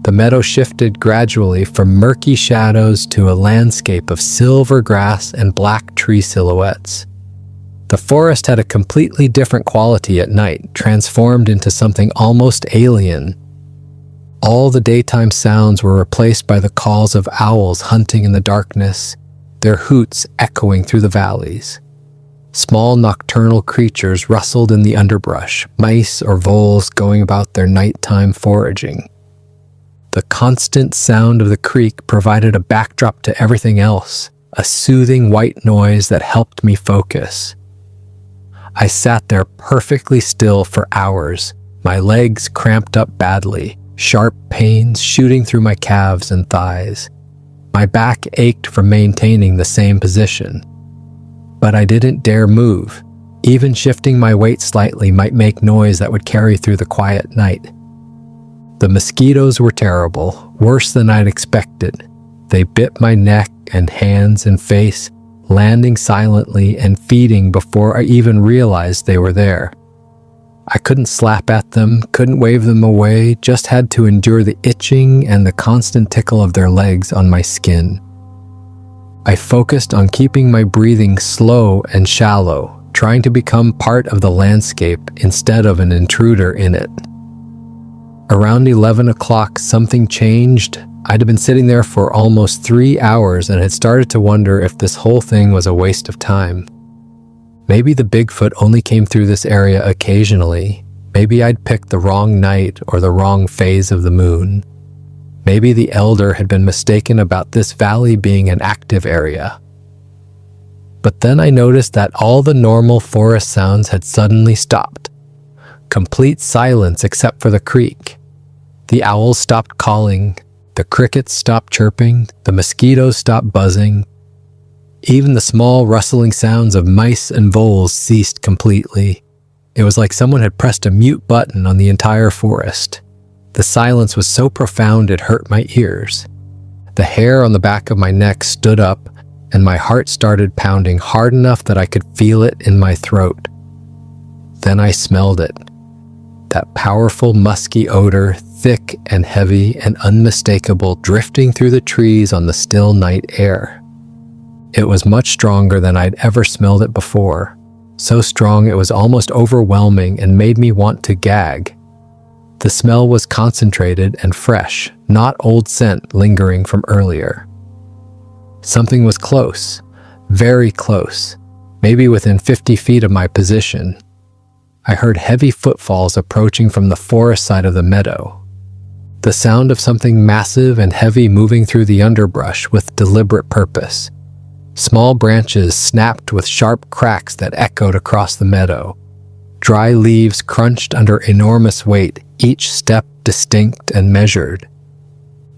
The meadow shifted gradually from murky shadows to a landscape of silver grass and black tree silhouettes. The forest had a completely different quality at night, transformed into something almost alien. All the daytime sounds were replaced by the calls of owls hunting in the darkness, their hoots echoing through the valleys. Small nocturnal creatures rustled in the underbrush, mice or voles going about their nighttime foraging. The constant sound of the creek provided a backdrop to everything else, a soothing white noise that helped me focus. I sat there perfectly still for hours, my legs cramped up badly, sharp pains shooting through my calves and thighs. My back ached from maintaining the same position. But I didn't dare move. Even shifting my weight slightly might make noise that would carry through the quiet night. The mosquitoes were terrible, worse than I'd expected. They bit my neck and hands and face, landing silently and feeding before I even realized they were there. I couldn't slap at them, couldn't wave them away, just had to endure the itching and the constant tickle of their legs on my skin. I focused on keeping my breathing slow and shallow, trying to become part of the landscape instead of an intruder in it. Around 11 o'clock, something changed. I'd been sitting there for almost 3 hours and had started to wonder if this whole thing was a waste of time. Maybe the Bigfoot only came through this area occasionally. Maybe I'd picked the wrong night or the wrong phase of the moon. Maybe the elder had been mistaken about this valley being an active area. But then I noticed that all the normal forest sounds had suddenly stopped. Complete silence except for the creek. The owls stopped calling. The crickets stopped chirping, the mosquitoes stopped buzzing. Even the small rustling sounds of mice and voles ceased completely. It was like someone had pressed a mute button on the entire forest. The silence was so profound it hurt my ears. The hair on the back of my neck stood up, and my heart started pounding hard enough that I could feel it in my throat. Then I smelled it. That powerful, musky odor, thick and heavy and unmistakable, drifting through the trees on the still night air. It was much stronger than I'd ever smelled it before. So strong it was almost overwhelming and made me want to gag. The smell was concentrated and fresh, not old scent lingering from earlier. Something was close, very close, maybe within 50 feet of my position. I heard heavy footfalls approaching from the forest side of the meadow. The sound of something massive and heavy moving through the underbrush with deliberate purpose. Small branches snapped with sharp cracks that echoed across the meadow. Dry leaves crunched under enormous weight, each step distinct and measured.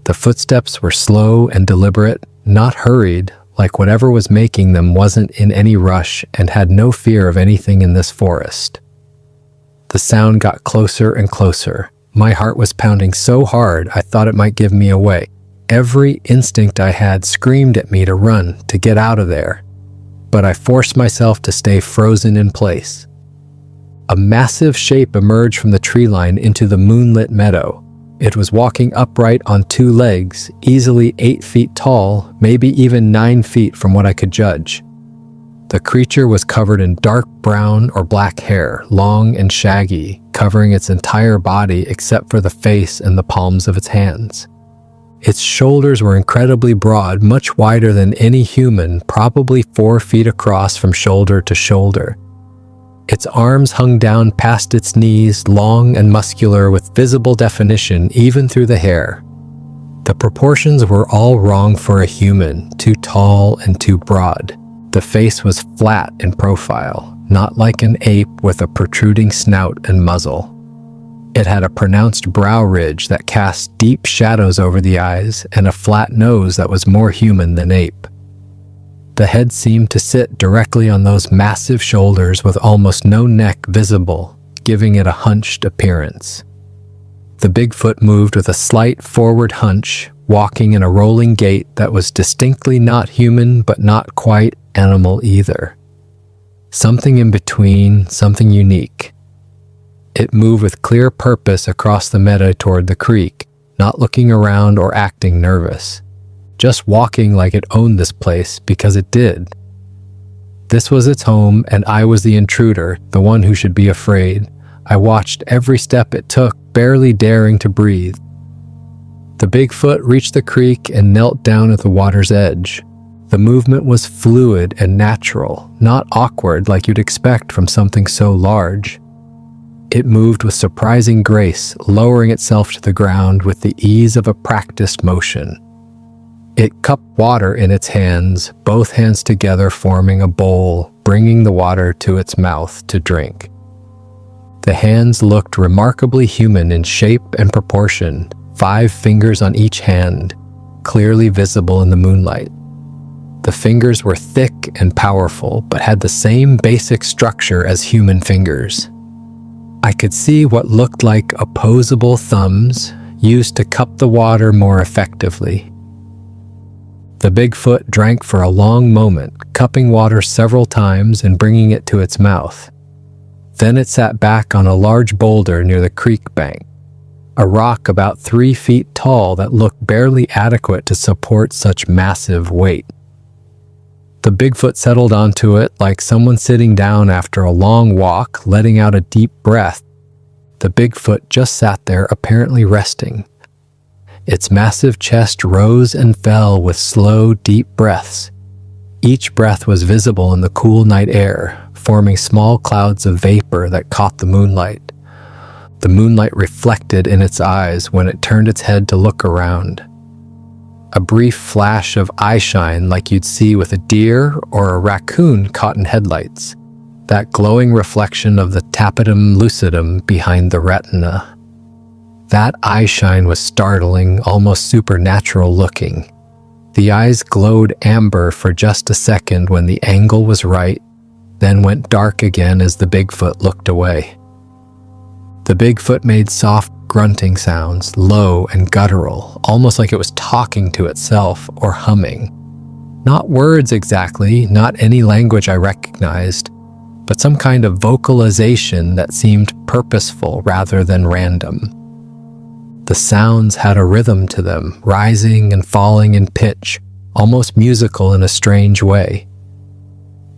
The footsteps were slow and deliberate, not hurried, like whatever was making them wasn't in any rush and had no fear of anything in this forest. The sound got closer and closer. My heart was pounding so hard I thought it might give me away. Every instinct I had screamed at me to run, to get out of there. But I forced myself to stay frozen in place. A massive shape emerged from the tree line into the moonlit meadow. It was walking upright on two legs, easily 8 feet tall, maybe even 9 feet from what I could judge. The creature was covered in dark brown or black hair, long and shaggy, covering its entire body except for the face and the palms of its hands. Its shoulders were incredibly broad, much wider than any human, probably 4 feet across from shoulder to shoulder. Its arms hung down past its knees, long and muscular with visible definition even through the hair. The proportions were all wrong for a human, too tall and too broad. The face was flat in profile, not like an ape with a protruding snout and muzzle. It had a pronounced brow ridge that cast deep shadows over the eyes and a flat nose that was more human than ape. The head seemed to sit directly on those massive shoulders with almost no neck visible, giving it a hunched appearance. The Bigfoot moved with a slight forward hunch, walking in a rolling gait that was distinctly not human but not quite animal either. Something in between, something unique. It moved with clear purpose across the meadow toward the creek, not looking around or acting nervous. Just walking like it owned this place because it did. This was its home and I was the intruder, the one who should be afraid. I watched every step it took, barely daring to breathe. The Bigfoot reached the creek and knelt down at the water's edge. The movement was fluid and natural, not awkward like you'd expect from something so large. It moved with surprising grace, lowering itself to the ground with the ease of a practiced motion. It cupped water in its hands, both hands together forming a bowl, bringing the water to its mouth to drink. The hands looked remarkably human in shape and proportion, 5 fingers on each hand, clearly visible in the moonlight. The fingers were thick and powerful, but had the same basic structure as human fingers. I could see what looked like opposable thumbs used to cup the water more effectively. The Bigfoot drank for a long moment, cupping water several times and bringing it to its mouth. Then it sat back on a large boulder near the creek bank, a rock about 3 feet tall that looked barely adequate to support such massive weight. The Bigfoot settled onto it like someone sitting down after a long walk, letting out a deep breath. The Bigfoot just sat there, apparently resting. Its massive chest rose and fell with slow, deep breaths. Each breath was visible in the cool night air, forming small clouds of vapor that caught the moonlight. The moonlight reflected in its eyes when it turned its head to look around. A brief flash of eye shine like you'd see with a deer or a raccoon caught in headlights. That glowing reflection of the tapetum lucidum behind the retina. That eye shine was startling, almost supernatural looking. The eyes glowed amber for just a second when the angle was right, then went dark again as the Bigfoot looked away. The Bigfoot made soft grunting sounds, low and guttural, almost like it was talking to itself or humming. Not words exactly, not any language I recognized, but some kind of vocalization that seemed purposeful rather than random. The sounds had a rhythm to them, rising and falling in pitch, almost musical in a strange way.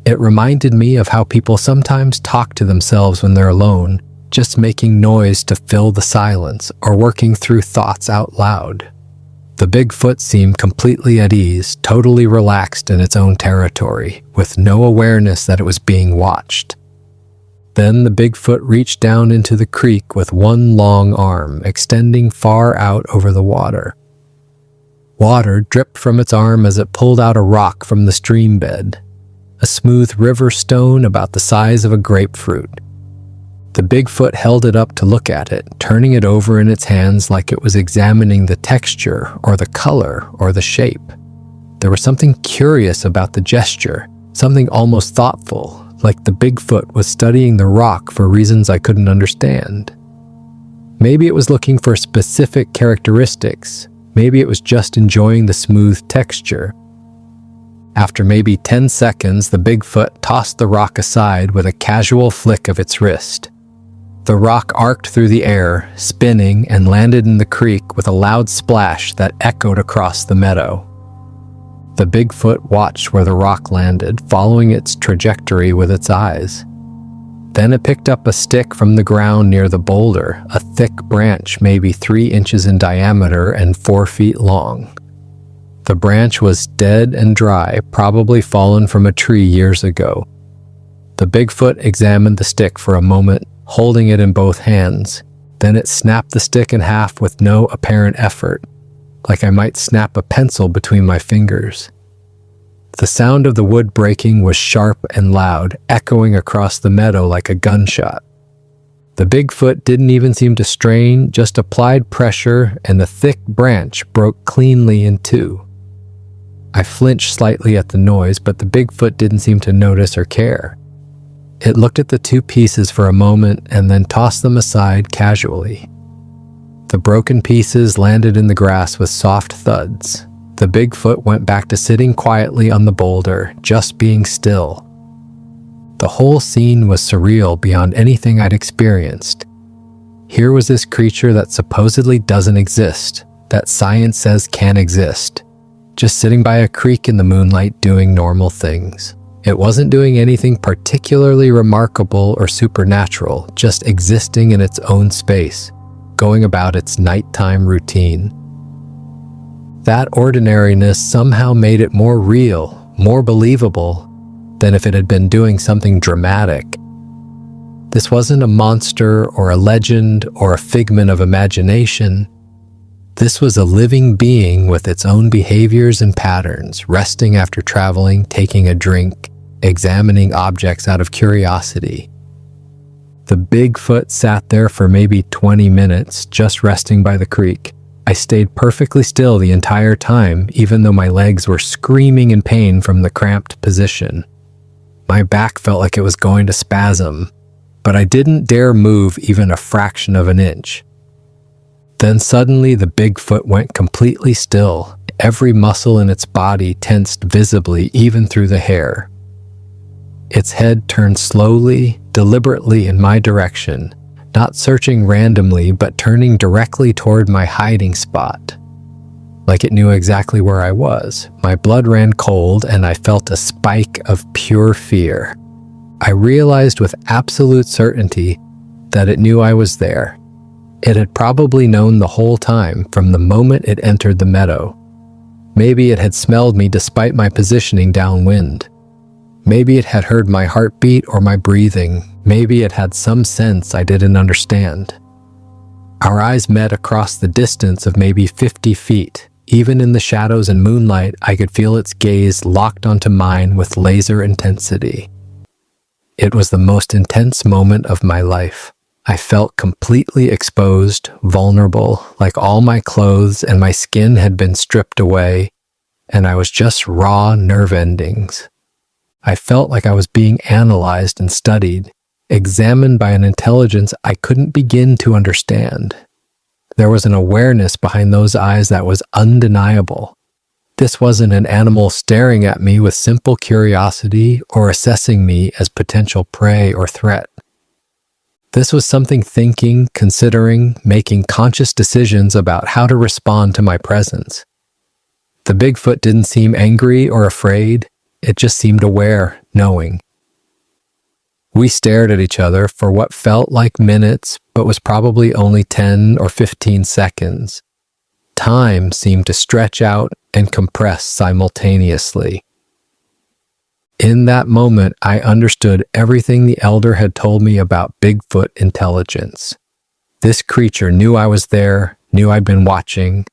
It reminded me of how people sometimes talk to themselves when they're alone, just making noise to fill the silence or working through thoughts out loud. The Bigfoot seemed completely at ease, totally relaxed in its own territory, with no awareness that it was being watched. Then the Bigfoot reached down into the creek with one long arm, extending far out over the water. Water dripped from its arm as it pulled out a rock from the stream bed, a smooth river stone about the size of a grapefruit. The Bigfoot held it up to look at it, turning it over in its hands like it was examining the texture or the color or the shape. There was something curious about the gesture, something almost thoughtful, like the Bigfoot was studying the rock for reasons I couldn't understand. Maybe it was looking for specific characteristics. Maybe it was just enjoying the smooth texture. After maybe 10 seconds, the Bigfoot tossed the rock aside with a casual flick of its wrist. The rock arced through the air, spinning, and landed in the creek with a loud splash that echoed across the meadow. The Bigfoot watched where the rock landed, following its trajectory with its eyes. Then it picked up a stick from the ground near the boulder, a thick branch maybe 3 inches in diameter and 4 feet long. The branch was dead and dry, probably fallen from a tree years ago. The Bigfoot examined the stick for a moment, holding it in both hands. Then it snapped the stick in half with no apparent effort, like I might snap a pencil between my fingers. The sound of the wood breaking was sharp and loud, echoing across the meadow like a gunshot. The Bigfoot didn't even seem to strain, just applied pressure, and the thick branch broke cleanly in two. I flinched slightly at the noise, but the Bigfoot didn't seem to notice or care. It looked at the 2 pieces for a moment and then tossed them aside casually. The broken pieces landed in the grass with soft thuds. The Bigfoot went back to sitting quietly on the boulder, just being still. The whole scene was surreal beyond anything I'd experienced. Here was this creature that supposedly doesn't exist, that science says can't exist, just sitting by a creek in the moonlight doing normal things. It wasn't doing anything particularly remarkable or supernatural, just existing in its own space, going about its nighttime routine. That ordinariness somehow made it more real, more believable, than if it had been doing something dramatic. This wasn't a monster or a legend or a figment of imagination. This was a living being with its own behaviors and patterns, resting after traveling, taking a drink, examining objects out of curiosity. The Bigfoot sat there for maybe 20 minutes, just resting by the creek. I stayed perfectly still the entire time, even though my legs were screaming in pain from the cramped position. My back felt like it was going to spasm, but I didn't dare move even a fraction of an inch. Then suddenly the Bigfoot went completely still, every muscle in its body tensed visibly even through the hair. Its head turned slowly, deliberately in my direction, not searching randomly but turning directly toward my hiding spot. Like it knew exactly where I was. My blood ran cold and I felt a spike of pure fear. I realized with absolute certainty that it knew I was there. It had probably known the whole time from the moment it entered the meadow. Maybe it had smelled me despite my positioning downwind. Maybe it had heard my heartbeat or my breathing. Maybe it had some sense I didn't understand. Our eyes met across the distance of maybe 50 feet. Even in the shadows and moonlight, I could feel its gaze locked onto mine with laser intensity. It was the most intense moment of my life. I felt completely exposed, vulnerable, like all my clothes and my skin had been stripped away, and I was just raw nerve endings. I felt like I was being analyzed and studied, examined by an intelligence I couldn't begin to understand. There was an awareness behind those eyes that was undeniable. This wasn't an animal staring at me with simple curiosity or assessing me as potential prey or threat. This was something thinking, considering, making conscious decisions about how to respond to my presence. The Bigfoot didn't seem angry or afraid. It just seemed aware, knowing. We stared at each other for what felt like minutes, but was probably only 10 or 15 seconds. Time seemed to stretch out and compress simultaneously. In that moment, I understood everything the elder had told me about Bigfoot intelligence. This creature knew I was there, knew I'd been watching,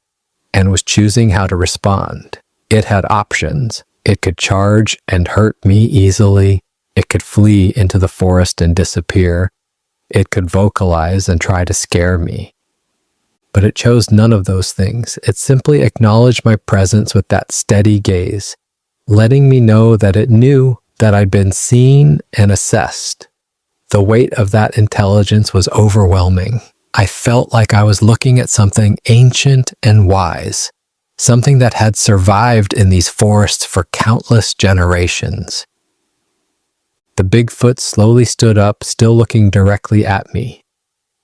and was choosing how to respond. It had options. It could charge and hurt me easily. It could flee into the forest and disappear. It could vocalize and try to scare me. But it chose none of those things. It simply acknowledged my presence with that steady gaze, letting me know that it knew that I'd been seen and assessed. The weight of that intelligence was overwhelming. I felt like I was looking at something ancient and wise, something that had survived in these forests for countless generations. The Bigfoot slowly stood up, still looking directly at me.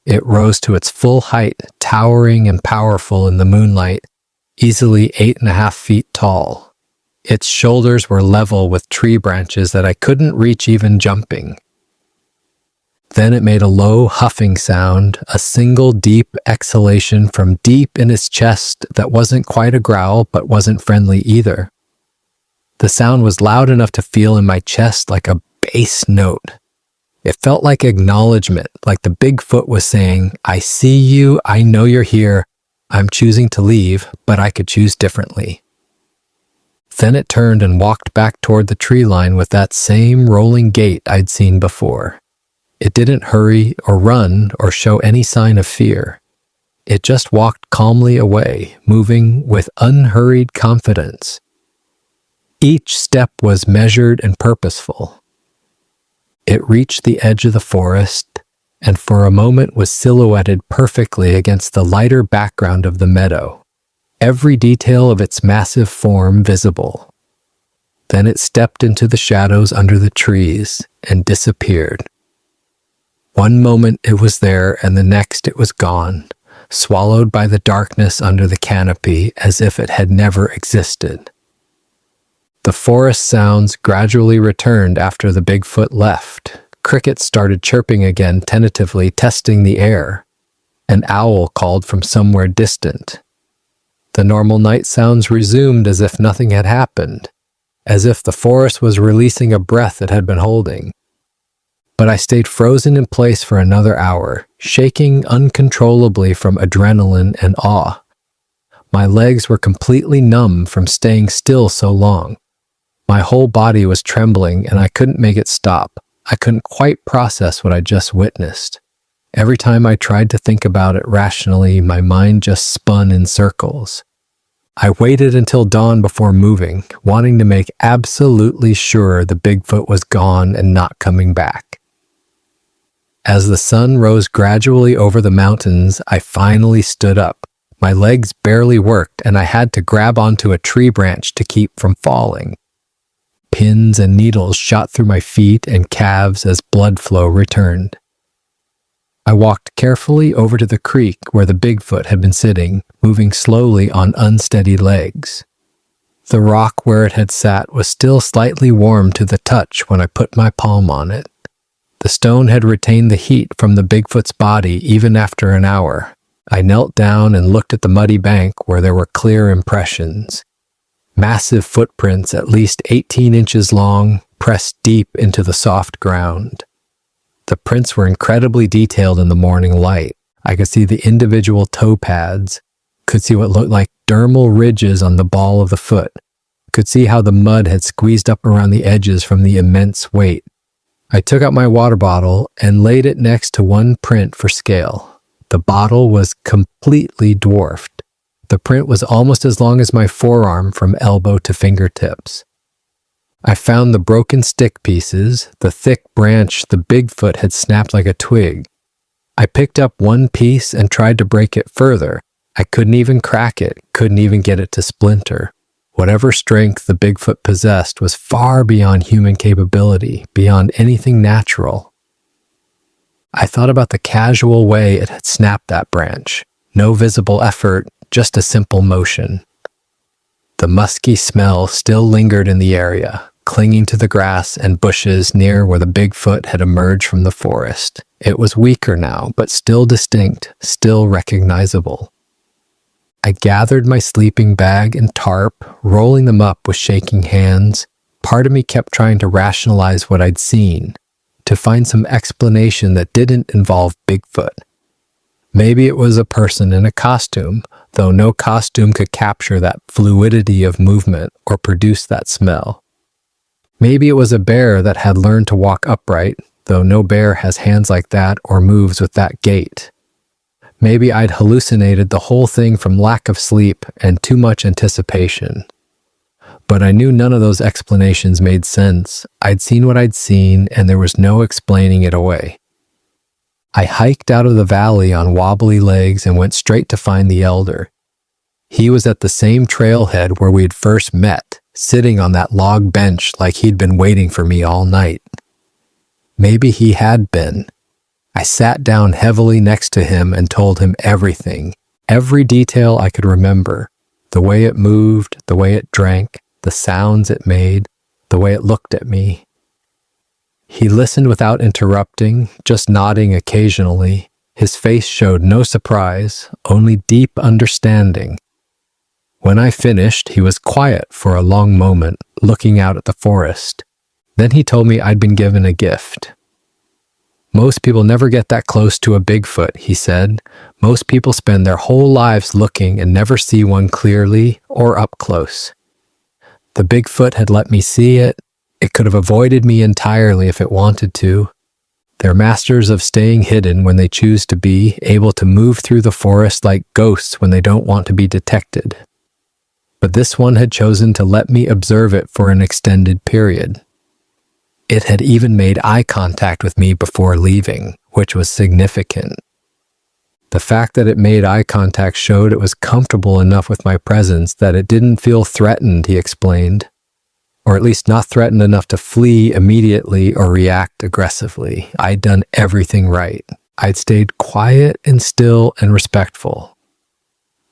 It rose to its full height, towering and powerful in the moonlight, easily 8.5 feet tall. Its shoulders were level with tree branches that I couldn't reach even jumping. Then it made a low huffing sound, a single deep exhalation from deep in its chest that wasn't quite a growl but wasn't friendly either. The sound was loud enough to feel in my chest like a bass note. It felt like acknowledgement, like the Bigfoot was saying, "I see you, I know you're here, I'm choosing to leave, but I could choose differently." Then it turned and walked back toward the tree line with that same rolling gait I'd seen before. It didn't hurry or run or show any sign of fear. It just walked calmly away, moving with unhurried confidence. Each step was measured and purposeful. It reached the edge of the forest, and for a moment was silhouetted perfectly against the lighter background of the meadow, every detail of its massive form visible. Then it stepped into the shadows under the trees and disappeared. One moment it was there, and the next it was gone, swallowed by the darkness under the canopy as if it had never existed. The forest sounds gradually returned after the Bigfoot left. Crickets started chirping again, tentatively testing the air. An owl called from somewhere distant. The normal night sounds resumed as if nothing had happened, as if the forest was releasing a breath it had been holding. But I stayed frozen in place for another hour, shaking uncontrollably from adrenaline and awe. My legs were completely numb from staying still so long. My whole body was trembling and I couldn't make it stop. I couldn't quite process what I just witnessed. Every time I tried to think about it rationally, my mind just spun in circles. I waited until dawn before moving, wanting to make absolutely sure the Bigfoot was gone and not coming back. As the sun rose gradually over the mountains, I finally stood up. My legs barely worked and I had to grab onto a tree branch to keep from falling. Pins and needles shot through my feet and calves as blood flow returned. I walked carefully over to the creek where the Bigfoot had been sitting, moving slowly on unsteady legs. The rock where it had sat was still slightly warm to the touch when I put my palm on it. The stone had retained the heat from the Bigfoot's body even after an hour. I knelt down and looked at the muddy bank where there were clear impressions. Massive footprints at least 18 inches long, pressed deep into the soft ground. The prints were incredibly detailed in the morning light. I could see the individual toe pads, could see what looked like dermal ridges on the ball of the foot, could see how the mud had squeezed up around the edges from the immense weight. I took out my water bottle and laid it next to one print for scale. The bottle was completely dwarfed. The print was almost as long as my forearm from elbow to fingertips. I found the broken stick pieces, the thick branch the Bigfoot had snapped like a twig. I picked up one piece and tried to break it further. I couldn't even crack it, couldn't even get it to splinter. Whatever strength the Bigfoot possessed was far beyond human capability, beyond anything natural. I thought about the casual way it had snapped that branch. No visible effort, just a simple motion. The musky smell still lingered in the area, clinging to the grass and bushes near where the Bigfoot had emerged from the forest. It was weaker now, but still distinct, still recognizable. I gathered my sleeping bag and tarp, rolling them up with shaking hands. Part of me kept trying to rationalize what I'd seen, to find some explanation that didn't involve Bigfoot. Maybe it was a person in a costume, though no costume could capture that fluidity of movement or produce that smell. Maybe it was a bear that had learned to walk upright, though no bear has hands like that or moves with that gait. Maybe I'd hallucinated the whole thing from lack of sleep and too much anticipation. But I knew none of those explanations made sense. I'd seen what I'd seen, and there was no explaining it away. I hiked out of the valley on wobbly legs and went straight to find the elder. He was at the same trailhead where we'd first met, sitting on that log bench like he'd been waiting for me all night. Maybe he had been. I sat down heavily next to him and told him everything, every detail I could remember, the way it moved, the way it drank, the sounds it made, the way it looked at me. He listened without interrupting, just nodding occasionally. His face showed no surprise, only deep understanding. When I finished, he was quiet for a long moment, looking out at the forest. Then he told me I'd been given a gift. Most people never get that close to a Bigfoot, he said. Most people spend their whole lives looking and never see one clearly or up close. The Bigfoot had let me see it. It could have avoided me entirely if it wanted to. They're masters of staying hidden when they choose to be, able to move through the forest like ghosts when they don't want to be detected. But this one had chosen to let me observe it for an extended period. It had even made eye contact with me before leaving, which was significant. The fact that it made eye contact showed it was comfortable enough with my presence that it didn't feel threatened, he explained. Or at least not threatened enough to flee immediately or react aggressively. I'd done everything right. I'd stayed quiet and still and respectful.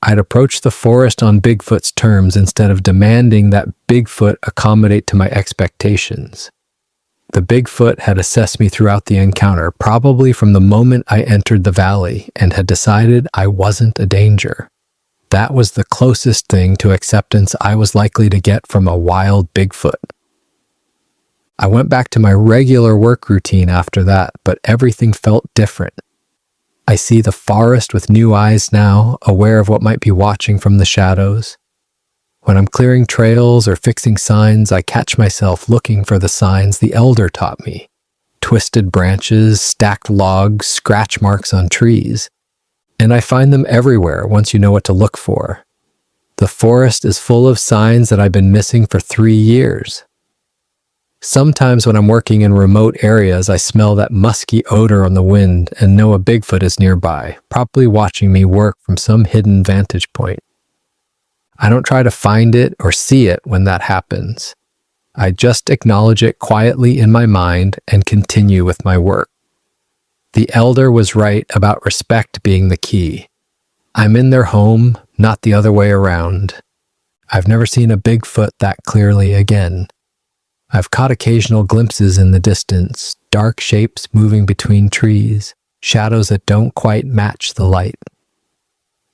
I'd approached the forest on Bigfoot's terms instead of demanding that Bigfoot accommodate to my expectations. The Bigfoot had assessed me throughout the encounter, probably from the moment I entered the valley, and had decided I wasn't a danger. That was the closest thing to acceptance I was likely to get from a wild Bigfoot. I went back to my regular work routine after that, but everything felt different. I see the forest with new eyes now, aware of what might be watching from the shadows. When I'm clearing trails or fixing signs, I catch myself looking for the signs the elder taught me. Twisted branches, stacked logs, scratch marks on trees. And I find them everywhere once you know what to look for. The forest is full of signs that I've been missing for 3 years. Sometimes when I'm working in remote areas, I smell that musky odor on the wind and know a Bigfoot is nearby, probably watching me work from some hidden vantage point. I don't try to find it or see it when that happens. I just acknowledge it quietly in my mind and continue with my work. The elder was right about respect being the key. I'm in their home, not the other way around. I've never seen a Bigfoot that clearly again. I've caught occasional glimpses in the distance, dark shapes moving between trees, shadows that don't quite match the light.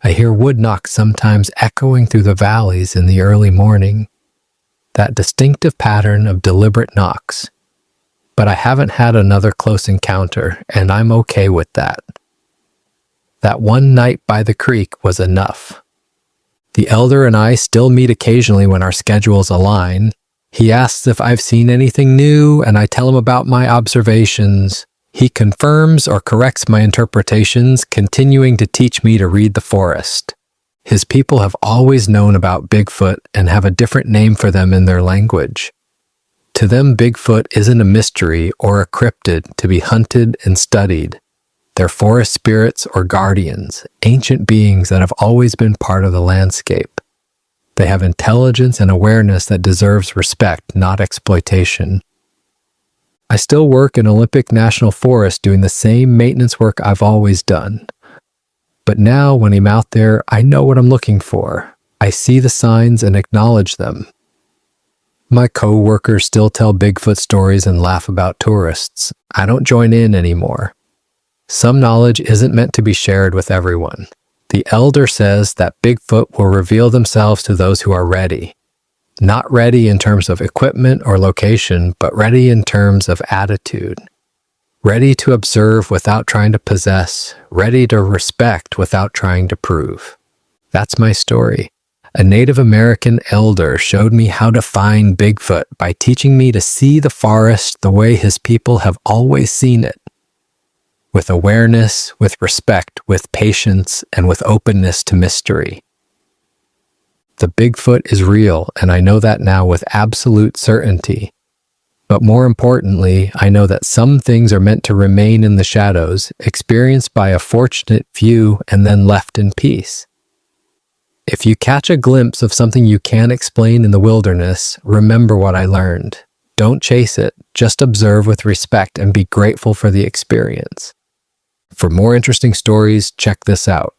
I hear wood knocks sometimes echoing through the valleys in the early morning, that distinctive pattern of deliberate knocks. But I haven't had another close encounter, and I'm okay with that. That one night by the creek was enough. The elder and I still meet occasionally when our schedules align, He asks if I've seen anything new, and I tell him about my observations. He confirms or corrects my interpretations, continuing to teach me to read the forest. His people have always known about Bigfoot and have a different name for them in their language. To them, Bigfoot isn't a mystery or a cryptid to be hunted and studied. They're forest spirits or guardians, ancient beings that have always been part of the landscape. They have intelligence and awareness that deserves respect, not exploitation. I still work in Olympic National Forest doing the same maintenance work I've always done. But now when I'm out there, I know what I'm looking for. I see the signs and acknowledge them. My co-workers still tell Bigfoot stories and laugh about tourists. I don't join in anymore. Some knowledge isn't meant to be shared with everyone. The elder says that Bigfoot will reveal themselves to those who are ready. Not ready in terms of equipment or location, but ready in terms of attitude. Ready to observe without trying to possess, ready to respect without trying to prove. That's my story. A Native American elder showed me how to find Bigfoot by teaching me to see the forest the way his people have always seen it. With awareness, with respect, with patience, and with openness to mystery. The Bigfoot is real, and I know that now with absolute certainty. But more importantly, I know that some things are meant to remain in the shadows, experienced by a fortunate few and then left in peace. If you catch a glimpse of something you can't explain in the wilderness, remember what I learned. Don't chase it, just observe with respect and be grateful for the experience. For more interesting stories, check this out.